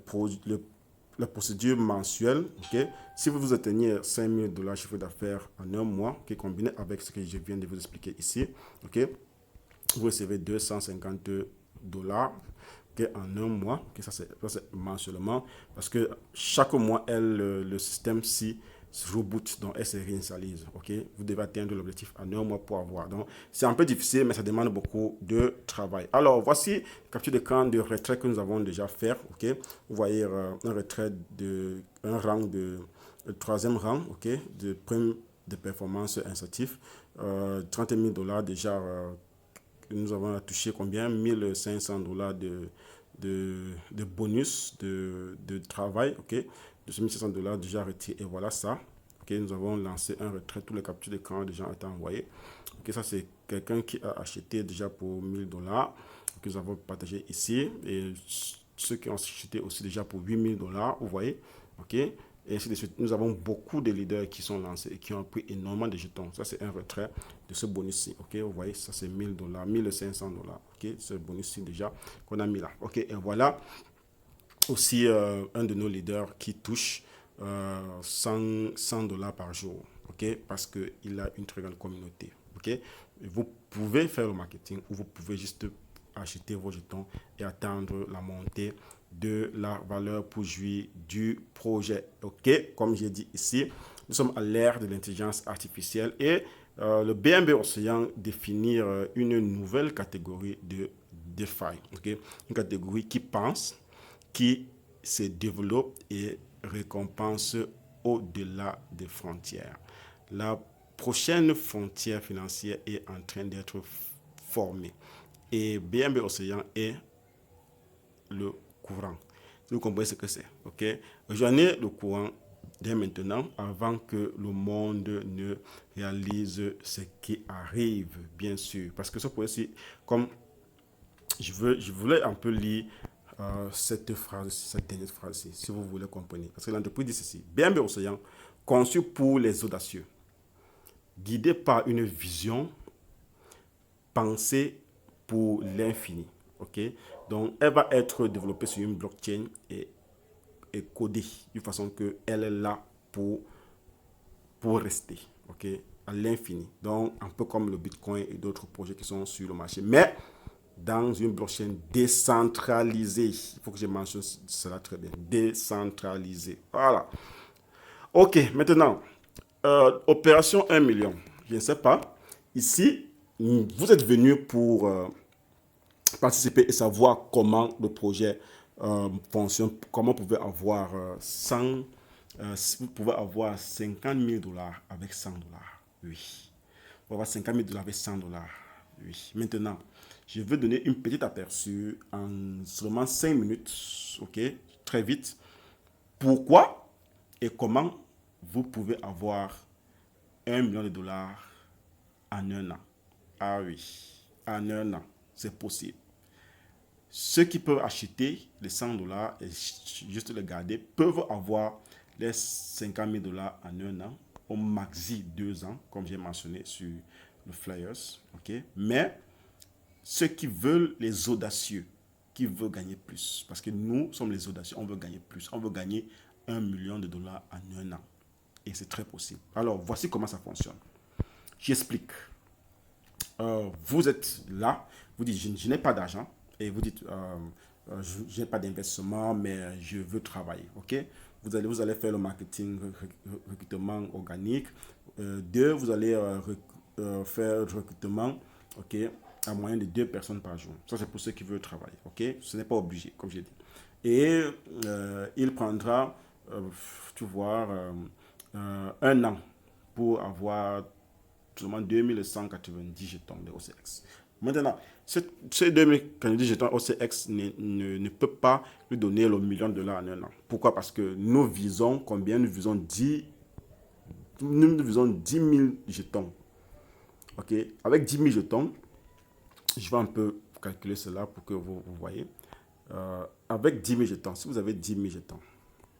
procédure mensuelle. Okay? Si vous atteignez 5 000 dollars chiffre d'affaires en un mois, qui est combiné avec ce que je viens de vous expliquer ici, okay? Vous recevez 250 dollars en un mois. Ça, c'est mensuellement. Parce que chaque mois, le système si reboot, donc elle se réinitialise. Okay? Vous devez atteindre l'objectif en un mois pour avoir. Donc, c'est un peu difficile, mais ça demande beaucoup de travail. Alors, voici capture d'écran de retrait que nous avons déjà fait. Okay? Vous voyez un retrait un rang de troisième rang, okay? De prime de performance incentive. 30 000 dollars déjà. Nous avons touché combien? 1500 dollars de bonus de travail, ok, de ce 1500 dollars déjà retiré, et voilà ça. Ok, nous avons lancé un retrait, tous les captures d'écran déjà ont été envoyées. Ok, ça c'est quelqu'un qui a acheté déjà pour 1000 dollars, que nous avons partagé ici, et ceux qui ont acheté aussi déjà pour 8000 dollars, vous voyez, ok. Et ainsi de suite. Nous avons beaucoup de leaders qui sont lancés et qui ont pris énormément de jetons. Ça, c'est un retrait de ce bonus-ci. Ok, vous voyez, ça, c'est 1000 dollars, 1500 dollars. Ok, ce bonus-ci déjà qu'on a mis là. Ok, et voilà aussi un de nos leaders qui touche 100 dollars par jour. Ok, parce qu'il a une très grande communauté. Ok, et vous pouvez faire le marketing ou vous pouvez juste acheter vos jetons et attendre la montée de la valeur pour jouir du projet. Ok, comme j'ai dit ici, nous sommes à l'ère de l'intelligence artificielle et le BNB Océan définit une nouvelle catégorie de DeFi. Okay? Une catégorie qui pense, qui se développe et récompense au-delà des frontières. La prochaine frontière financière est en train d'être formée. Et BNB Océan est le courant. Vous comprenez ce que c'est, ok? Rejoignez le courant dès maintenant avant que le monde ne réalise ce qui arrive, bien sûr. Parce que ce point-ci, comme je voulais un peu lire cette phrase, cette dernière phrase, si vous voulez comprendre. Parce que l'entreprise dit ceci: BNB Océan, conçu pour les audacieux, guidé par une vision, pensée pour l'infini. Ok, donc elle va être développée sur une blockchain et codée d'une façon que elle est là pour rester, ok, à l'infini. Donc un peu comme le Bitcoin et d'autres projets qui sont sur le marché, mais dans une blockchain décentralisée. Il faut que je mentionne cela très bien, décentralisée. Voilà. Ok, maintenant opération 1 million. Je ne sais pas. Ici, vous êtes venu pour participer et savoir comment le projet fonctionne, comment vous pouvez avoir 100, vous pouvez avoir 50 000 dollars avec 100 dollars. Oui. Vous pouvez avoir 50 000 dollars avec 100 dollars. Oui. Maintenant, je vais donner une petite aperçu en seulement 5 minutes, ok, très vite. Pourquoi et comment vous pouvez avoir 1 million de dollars en un an. Ah oui, en un an, c'est possible. Ceux qui peuvent acheter les 100 dollars et juste les garder peuvent avoir les 50 000 dollars en un an, au maxi 2 ans, comme j'ai mentionné sur le Flyers. Okay? Mais ceux qui veulent, les audacieux, qui veulent gagner plus, parce que nous sommes les audacieux, on veut gagner plus, on veut gagner 1 million de dollars en un an. Et c'est très possible. Alors, voici comment ça fonctionne. J'explique. vous êtes là, vous dites, je n'ai pas d'argent, et vous dites, je n'ai pas d'investissement, mais je veux travailler, ok? Vous allez faire le marketing, recrutement organique. Deux, vous allez faire le recrutement, ok, à moyenne de 2 personnes par jour. Ça, c'est pour ceux qui veulent travailler, ok? Ce n'est pas obligé, comme j'ai dit. Et il prendra, tu vois, 1 an pour avoir seulement 2190 jetons de OCX. Maintenant, ces 2090 jetons OCX ne peut pas lui donner le million de dollars en 1 an. Pourquoi? Parce que nous visons combien? Nous visons 10 000 jetons. Ok? Avec 10 000 jetons, je vais un peu calculer cela pour que vous voyez. Avec 10 000 jetons, si vous avez 10 000 jetons,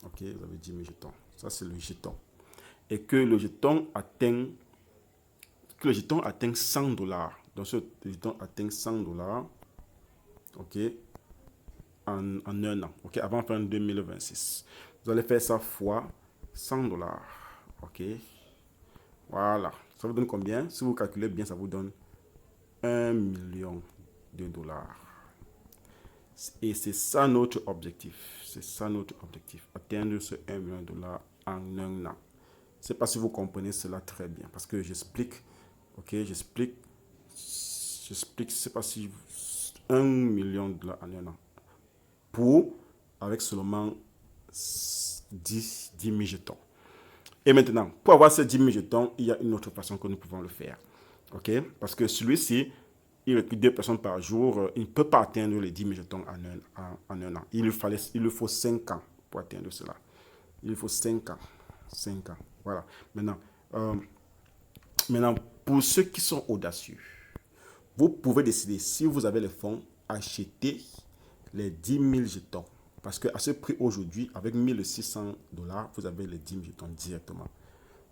ok, vous avez 10 000 jetons, ça c'est le jeton. Et que le jeton atteint 100 dollars. Donc, ce jeton atteint 100 dollars, ok, en 1 an, ok, avant fin 2026. Vous allez faire ça fois 100 dollars, ok. Voilà. Ça vous donne combien? Si vous calculez bien, ça vous donne 1 million de dollars. Et c'est ça notre objectif. C'est ça notre objectif. Atteindre ce 1 million de dollars en 1 an. Je ne sais pas si vous comprenez cela très bien. Parce que j'explique. Ok, j'explique. Je ne sais pas si 1 million de dollars en 1 an. Avec seulement 10 000 jetons. Et maintenant, pour avoir ces 10 000 jetons, il y a une autre façon que nous pouvons le faire. Ok? Parce que celui-ci, il recrute 2 personnes par jour, il ne peut pas atteindre les 10 000 jetons en 1 an. Il lui faut 5 ans pour atteindre cela. Il lui faut 5 ans. 5 ans. Voilà. Maintenant, pour ceux qui sont audacieux, vous pouvez décider, si vous avez les fonds, acheter les 10 000 jetons. Parce qu'à ce prix aujourd'hui, avec 1600 dollars, vous avez les 10 000 jetons directement.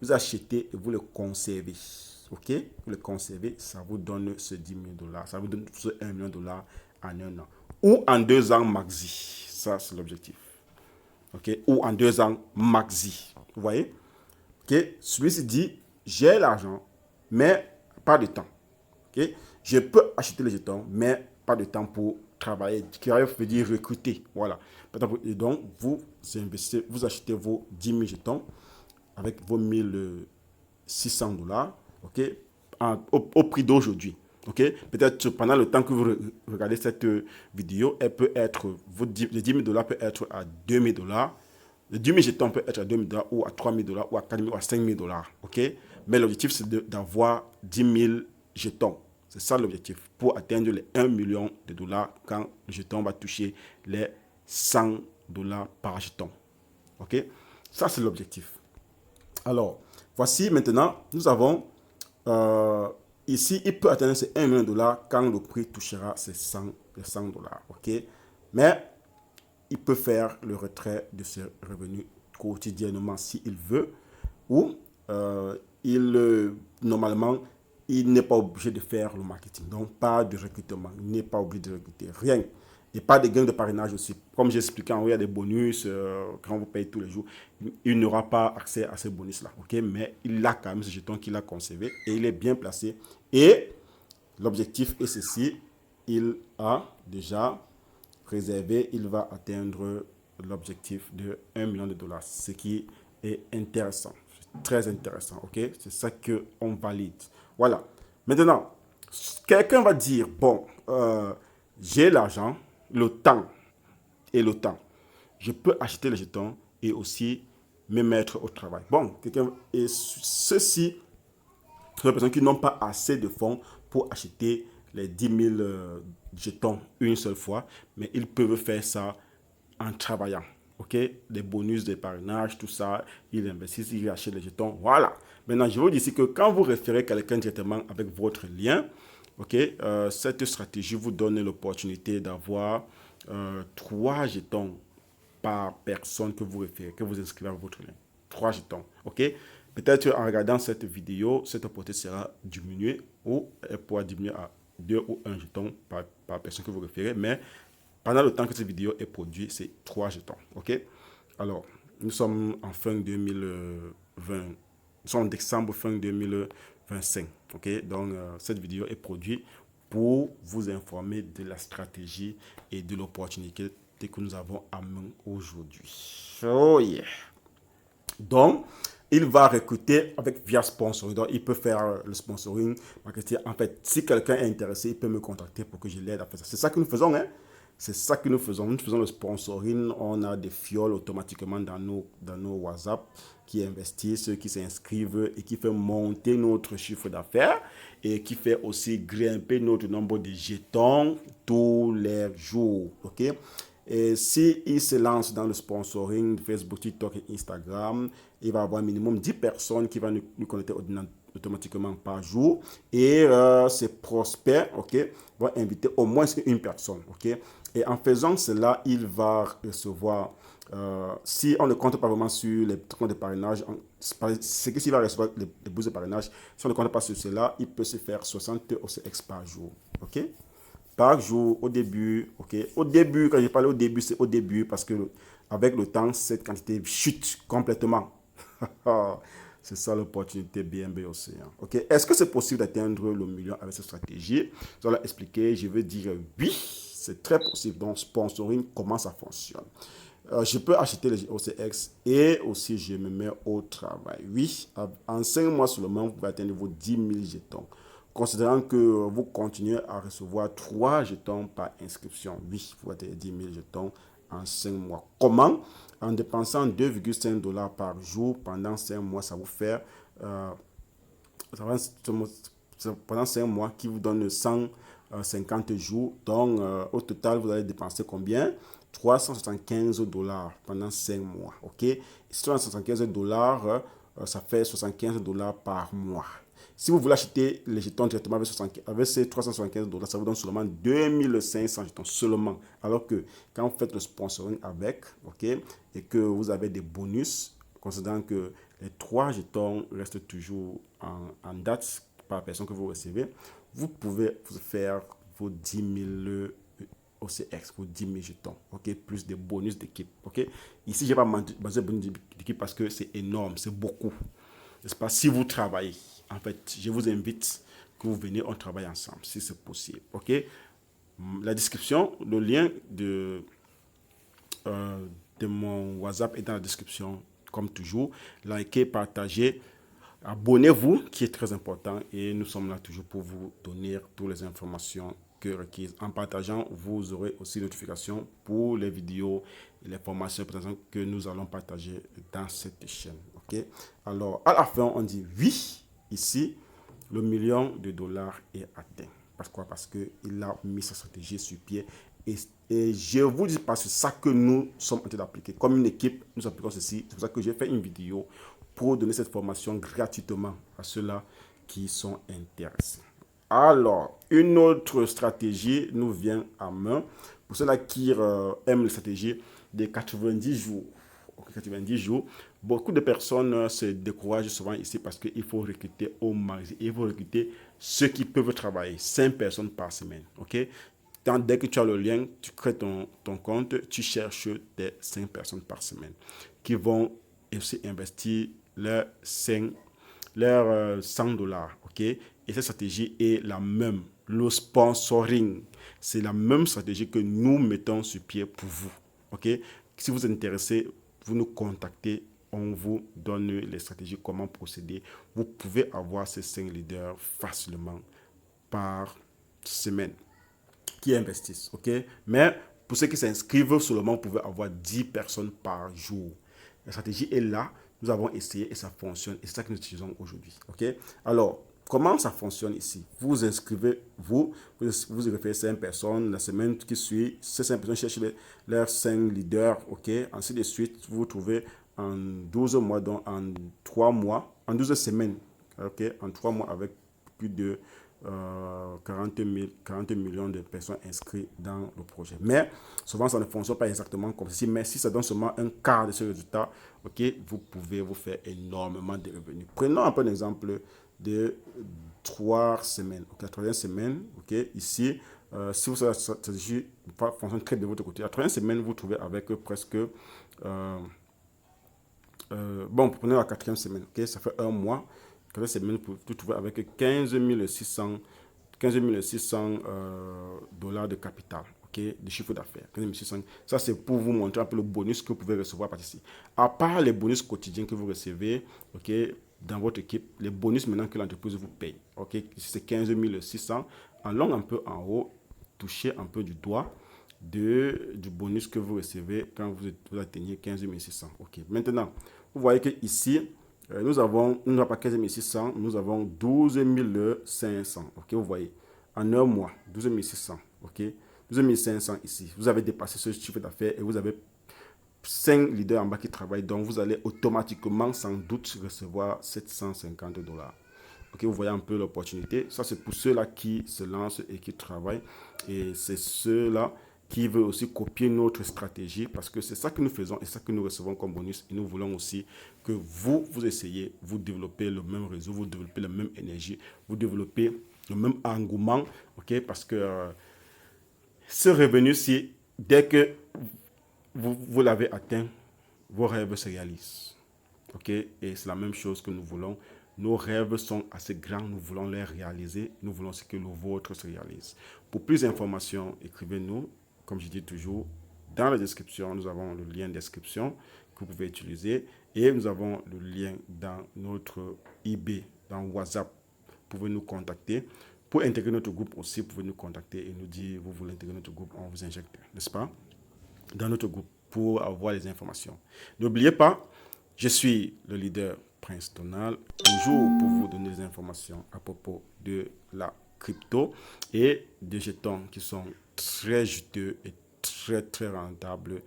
Vous achetez et vous le conservez. Ok? Vous le conservez, ça vous donne ce 10 000 dollars. Ça vous donne ce 1 million de dollars en 1 an. Ou en 2 ans maxi. Ça, c'est l'objectif. Ok? Ou en 2 ans maxi. Vous voyez? Ok? Celui-ci dit, j'ai l'argent, mais pas de temps. Ok? Je peux acheter les jetons, mais pas de temps pour travailler. Travailler veut dire recruter. Voilà. Et donc, vous investissez, vous achetez vos 10 000 jetons avec vos 1600 dollars, ok, au prix d'aujourd'hui. Ok, peut-être pendant le temps que vous regardez cette vidéo, elle peut être, les 10 000 dollars peut être à 2 000 dollars. Les 10 000 jetons peut être à 2 000 dollars ou à 3 000 dollars ou à 4 000 ou à 5 000 dollars. Ok, mais l'objectif c'est d'avoir 10 000 jetons. C'est ça l'objectif pour atteindre les 1 million de dollars quand le jeton va toucher les 100 dollars par jeton. Ok, ça c'est l'objectif. Alors, voici maintenant, nous avons ici, il peut atteindre ces 1 million de dollars quand le prix touchera les 100 dollars. Ok? Mais il peut faire le retrait de ses revenus quotidiennement s'il veut, ou normalement, il n'est pas obligé de faire le marketing. Donc, pas de recrutement. Il n'est pas obligé de recruter. Rien. Et pas de gains de parrainage aussi. Comme j'ai expliqué, il y a des bonus quand vous payez tous les jours. Il n'aura pas accès à ces bonus-là. Okay? Mais il a quand même ce jeton qu'il a conservé et il est bien placé. Et l'objectif est ceci. Il a déjà réservé, il va atteindre l'objectif de 1 million de dollars. Ce qui est intéressant. Très intéressant. Ok? C'est ça qu'on valide. Voilà. Maintenant, quelqu'un va dire, bon, j'ai l'argent, le temps. Je peux acheter les jetons et aussi me mettre au travail. Bon, et ceux-ci sont des personnes qui n'ont pas assez de fonds pour acheter les 10 000 jetons une seule fois, mais ils peuvent faire ça en travaillant. Ok, des bonus, des parrainages, tout ça, ils investissent, ils achètent les jetons. Voilà. Maintenant, je vous dis ici que quand vous référez quelqu'un directement avec votre lien, ok, cette stratégie vous donne l'opportunité d'avoir 3 jetons par personne que vous référez, que vous inscrivez à votre lien. 3 jetons. Ok. Peut-être en regardant cette vidéo, cette opportunité sera diminuée ou elle pourra diminuer à 2 ou 1 jeton par personne que vous référez. Mais pendant le temps que cette vidéo est produite, c'est 3 jetons. Ok? Alors, nous sommes en fin 2023. Nous sommes en décembre fin 2025. Ok, donc cette vidéo est produite pour vous informer de la stratégie et de l'opportunité que nous avons à main aujourd'hui. Oh yeah. Donc, il va recruter via sponsoring. Donc, il peut faire le sponsoring. En fait, si quelqu'un est intéressé, il peut me contacter pour que je l'aide à faire ça. C'est ça que nous faisons, hein. C'est ça que nous faisons. Nous faisons le sponsoring. On a des fioles automatiquement dans nos WhatsApp qui investissent, qui s'inscrivent et qui fait monter notre chiffre d'affaires et qui fait aussi grimper notre nombre de jetons tous les jours. OK? Et s'il se lance dans le sponsoring Facebook, TikTok et Instagram, il va avoir un minimum 10 personnes qui vont nous connecter automatiquement par jour. Et ses prospects, ok, vont inviter au moins une personne. Ok. Et en faisant cela, il va recevoir, si on ne compte pas vraiment sur les comptes de parrainage, c'est que s'il va recevoir les bourses de parrainage, si on ne compte pas sur cela, il peut se faire 60 OCX par jour. Ok. Par jour, au début, ok. Au début, quand je parle au début, c'est au début parce que avec le temps, cette quantité chute complètement. C'est ça l'opportunité BNB Océan. Ok. Est-ce que c'est possible d'atteindre le million avec cette stratégie? Je vais l'expliquer. Je veux dire oui, c'est très possible. Donc, sponsoring, comment ça fonctionne? Je peux acheter les OCX et aussi je me mets au travail. Oui, en 5 mois seulement, vous pouvez atteindre vos 10 000 jetons. Considérant que vous continuez à recevoir 3 jetons par inscription. Oui, vous pouvez atteindre 10 000 jetons en 5 mois. Comment? En dépensant 2,5 $ par jour pendant 5 mois, ça vous fait pendant 5 mois qui vous donne 150 jours. Donc, au total, vous allez dépenser combien? 375 $ pendant 5 mois. OK? 375 $, ça fait 75 $ par mois. Si vous voulez acheter les jetons directement avec ces 375 $, ça vous donne seulement 2500 jetons seulement. Alors que quand vous faites le sponsoring avec, ok, et que vous avez des bonus, considérant que les 3 jetons restent toujours en date par personne que vous recevez, vous pouvez faire vos 10 000 OCX, vos 10 000 jetons, ok, plus des bonus d'équipe, ok. Ici, je n'ai pas basé bonus d'équipe parce que c'est énorme, c'est beaucoup. N'est-ce pas? Si vous travaillez, en fait, je vous invite que vous venez, on travaille ensemble, si c'est possible, ok. La description, le lien de mon WhatsApp est dans la description, comme toujours. Likez, partagez, abonnez-vous, qui est très important. Et nous sommes là toujours pour vous donner toutes les informations requises. En partageant, vous aurez aussi notification pour les vidéos et les formations que nous allons partager dans cette chaîne. Ok? Alors, à la fin, on dit oui, ici, le million de dollars est atteint. Pourquoi? Parce qu'il a mis sa stratégie sur pied. Et je vous dis parce que c'est ça que nous sommes en train d'appliquer. Comme une équipe, nous appliquons ceci. C'est pour ça que j'ai fait une vidéo pour donner cette formation gratuitement à ceux-là qui sont intéressés. Alors, une autre stratégie nous vient à main. Pour ceux-là qui aiment la stratégie des 90 jours. 90 jours, beaucoup de personnes se découragent souvent ici parce qu'il faut recruter au maximum. Il faut recruter ceux qui peuvent travailler 5 personnes par semaine. Ok? Dès que tu as le lien, tu crées ton compte, tu cherches tes 5 personnes par semaine qui vont aussi investir leurs 100 $. Ok? Et cette stratégie est la même. Le sponsoring, c'est la même stratégie que nous mettons sur pied pour vous. Ok? Si vous êtes intéressé, vous nous contactez. On vous donne les stratégies, comment procéder. Vous pouvez avoir ces 5 leaders facilement par semaine qui investissent, ok? Mais pour ceux qui s'inscrivent seulement, vous pouvez avoir 10 personnes par jour. La stratégie est là, nous avons essayé et ça fonctionne. Et c'est ça que nous utilisons aujourd'hui, ok? Alors, comment ça fonctionne ici? Vous inscrivez, vous référez 5 personnes, la semaine qui suit, ces 5 personnes cherchent leurs 5 leaders, ok? Ainsi de suite, vous vous trouvez en 12 mois, donc en 3 mois, en 12 semaines, ok? En 3 mois avec plus de 40 millions de personnes inscrites dans le projet. Mais souvent, ça ne fonctionne pas exactement comme ceci. Mais si ça donne seulement un quart de ce résultat, ok, vous pouvez vous faire énormément de revenus. Prenons un peu un exemple de 3 semaines. Ok, la troisième semaine, ok, ici, si vous savez la stratégie fonctionne très bien de votre côté, la troisième semaine, vous trouvez avec presque bon, prenez la quatrième semaine, ok, ça fait un mois. La quatrième semaine, vous pouvez trouver avec 15 600 dollars de capital, ok, de chiffre d'affaires. 15 600. Ça, c'est pour vous montrer un peu le bonus que vous pouvez recevoir par ici. À part les bonus quotidiens que vous recevez, ok, dans votre équipe, les bonus maintenant que l'entreprise vous paye, ok, c'est 15 600. Allons un peu en haut, touchez un peu du doigt du bonus que vous recevez quand vous atteignez 15 600. Ok. Maintenant, vous voyez que ici, nous n'avons pas 15 600, nous avons 12 500. Ok, vous voyez, en un mois, 12 600. Ok, 12 500 ici. Vous avez dépassé ce chiffre d'affaires et vous avez 5 leaders en bas qui travaillent. Donc, vous allez automatiquement, sans doute, recevoir 750 dollars. Ok, vous voyez un peu l'opportunité. Ça, c'est pour ceux-là qui se lancent et qui travaillent. Et c'est ceux-là qui veulent aussi copier notre stratégie parce que c'est ça que nous faisons et ça que nous recevons comme bonus. Et nous voulons aussi que vous essayez, vous développez le même réseau, vous développez la même énergie, vous développez le même engouement. Ok, parce que ce revenu-ci, dès que vous l'avez atteint, vos rêves se réalisent. Ok, et c'est la même chose que nous voulons. Nos rêves sont assez grands, nous voulons les réaliser. Nous voulons que le vôtre se réalise. Pour plus d'informations, écrivez-nous. Comme je dis toujours, dans la description, nous avons le lien de description que vous pouvez utiliser. Et nous avons le lien dans notre eBay, dans WhatsApp. Vous pouvez nous contacter. Pour intégrer notre groupe aussi, vous pouvez nous contacter et nous dire, vous voulez intégrer notre groupe, on vous injecte, n'est-ce pas, dans notre groupe pour avoir les informations. N'oubliez pas, je suis le leader Prince Donald, toujours pour vous donner des informations à propos de la crypto et des jetons qui sont très juteux et très très rentables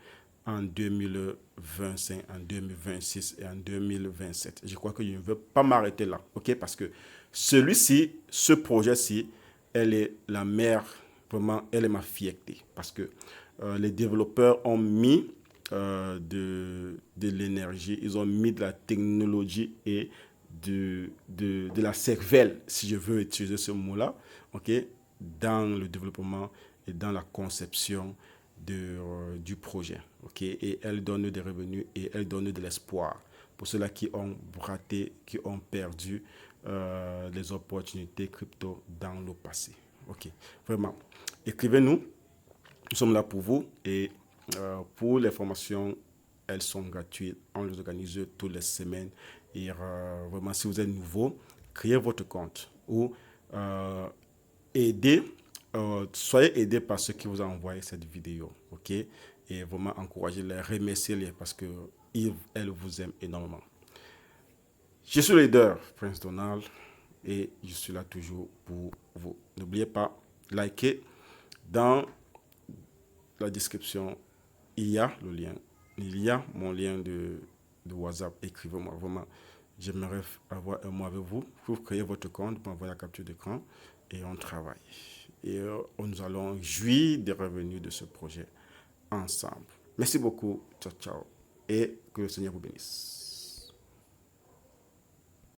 en 2025, en 2026 et en 2027. Je crois que je ne veux pas m'arrêter là, ok? Parce que celui-ci, ce projet-ci, elle est la mère, vraiment, elle est ma fierté. Parce que les développeurs ont mis de l'énergie, ils ont mis de la technologie et de la cervelle, si je veux utiliser ce mot-là, ok, dans le développement et dans la conception du projet. Ok, et elle donne des revenus et elle donne de l'espoir pour ceux-là qui ont raté, qui ont perdu les opportunités crypto dans le passé. Ok, vraiment, écrivez-nous. Nous sommes là pour vous et pour les formations, elles sont gratuites. On les organise toutes les semaines. Et vraiment, si vous êtes nouveau, créez votre compte ou aidez, soyez aidés par ceux qui vous ont envoyé cette vidéo. Ok? Et vraiment, encouragez-les, remerciez-les parce qu'elles vous aiment énormément. Je suis le leader, Prince Donald, et je suis là toujours pour vous. N'oubliez pas, likez dans la description, il y a le lien. Il y a mon lien de WhatsApp. Écrivez-moi. Vraiment, j'aimerais avoir un mot avec vous. Vous créez votre compte, vous m'envoyez la capture d'écran et on travaille. Et nous allons jouir des revenus de ce projet ensemble. Merci beaucoup. Ciao, ciao. Et que le Seigneur vous bénisse.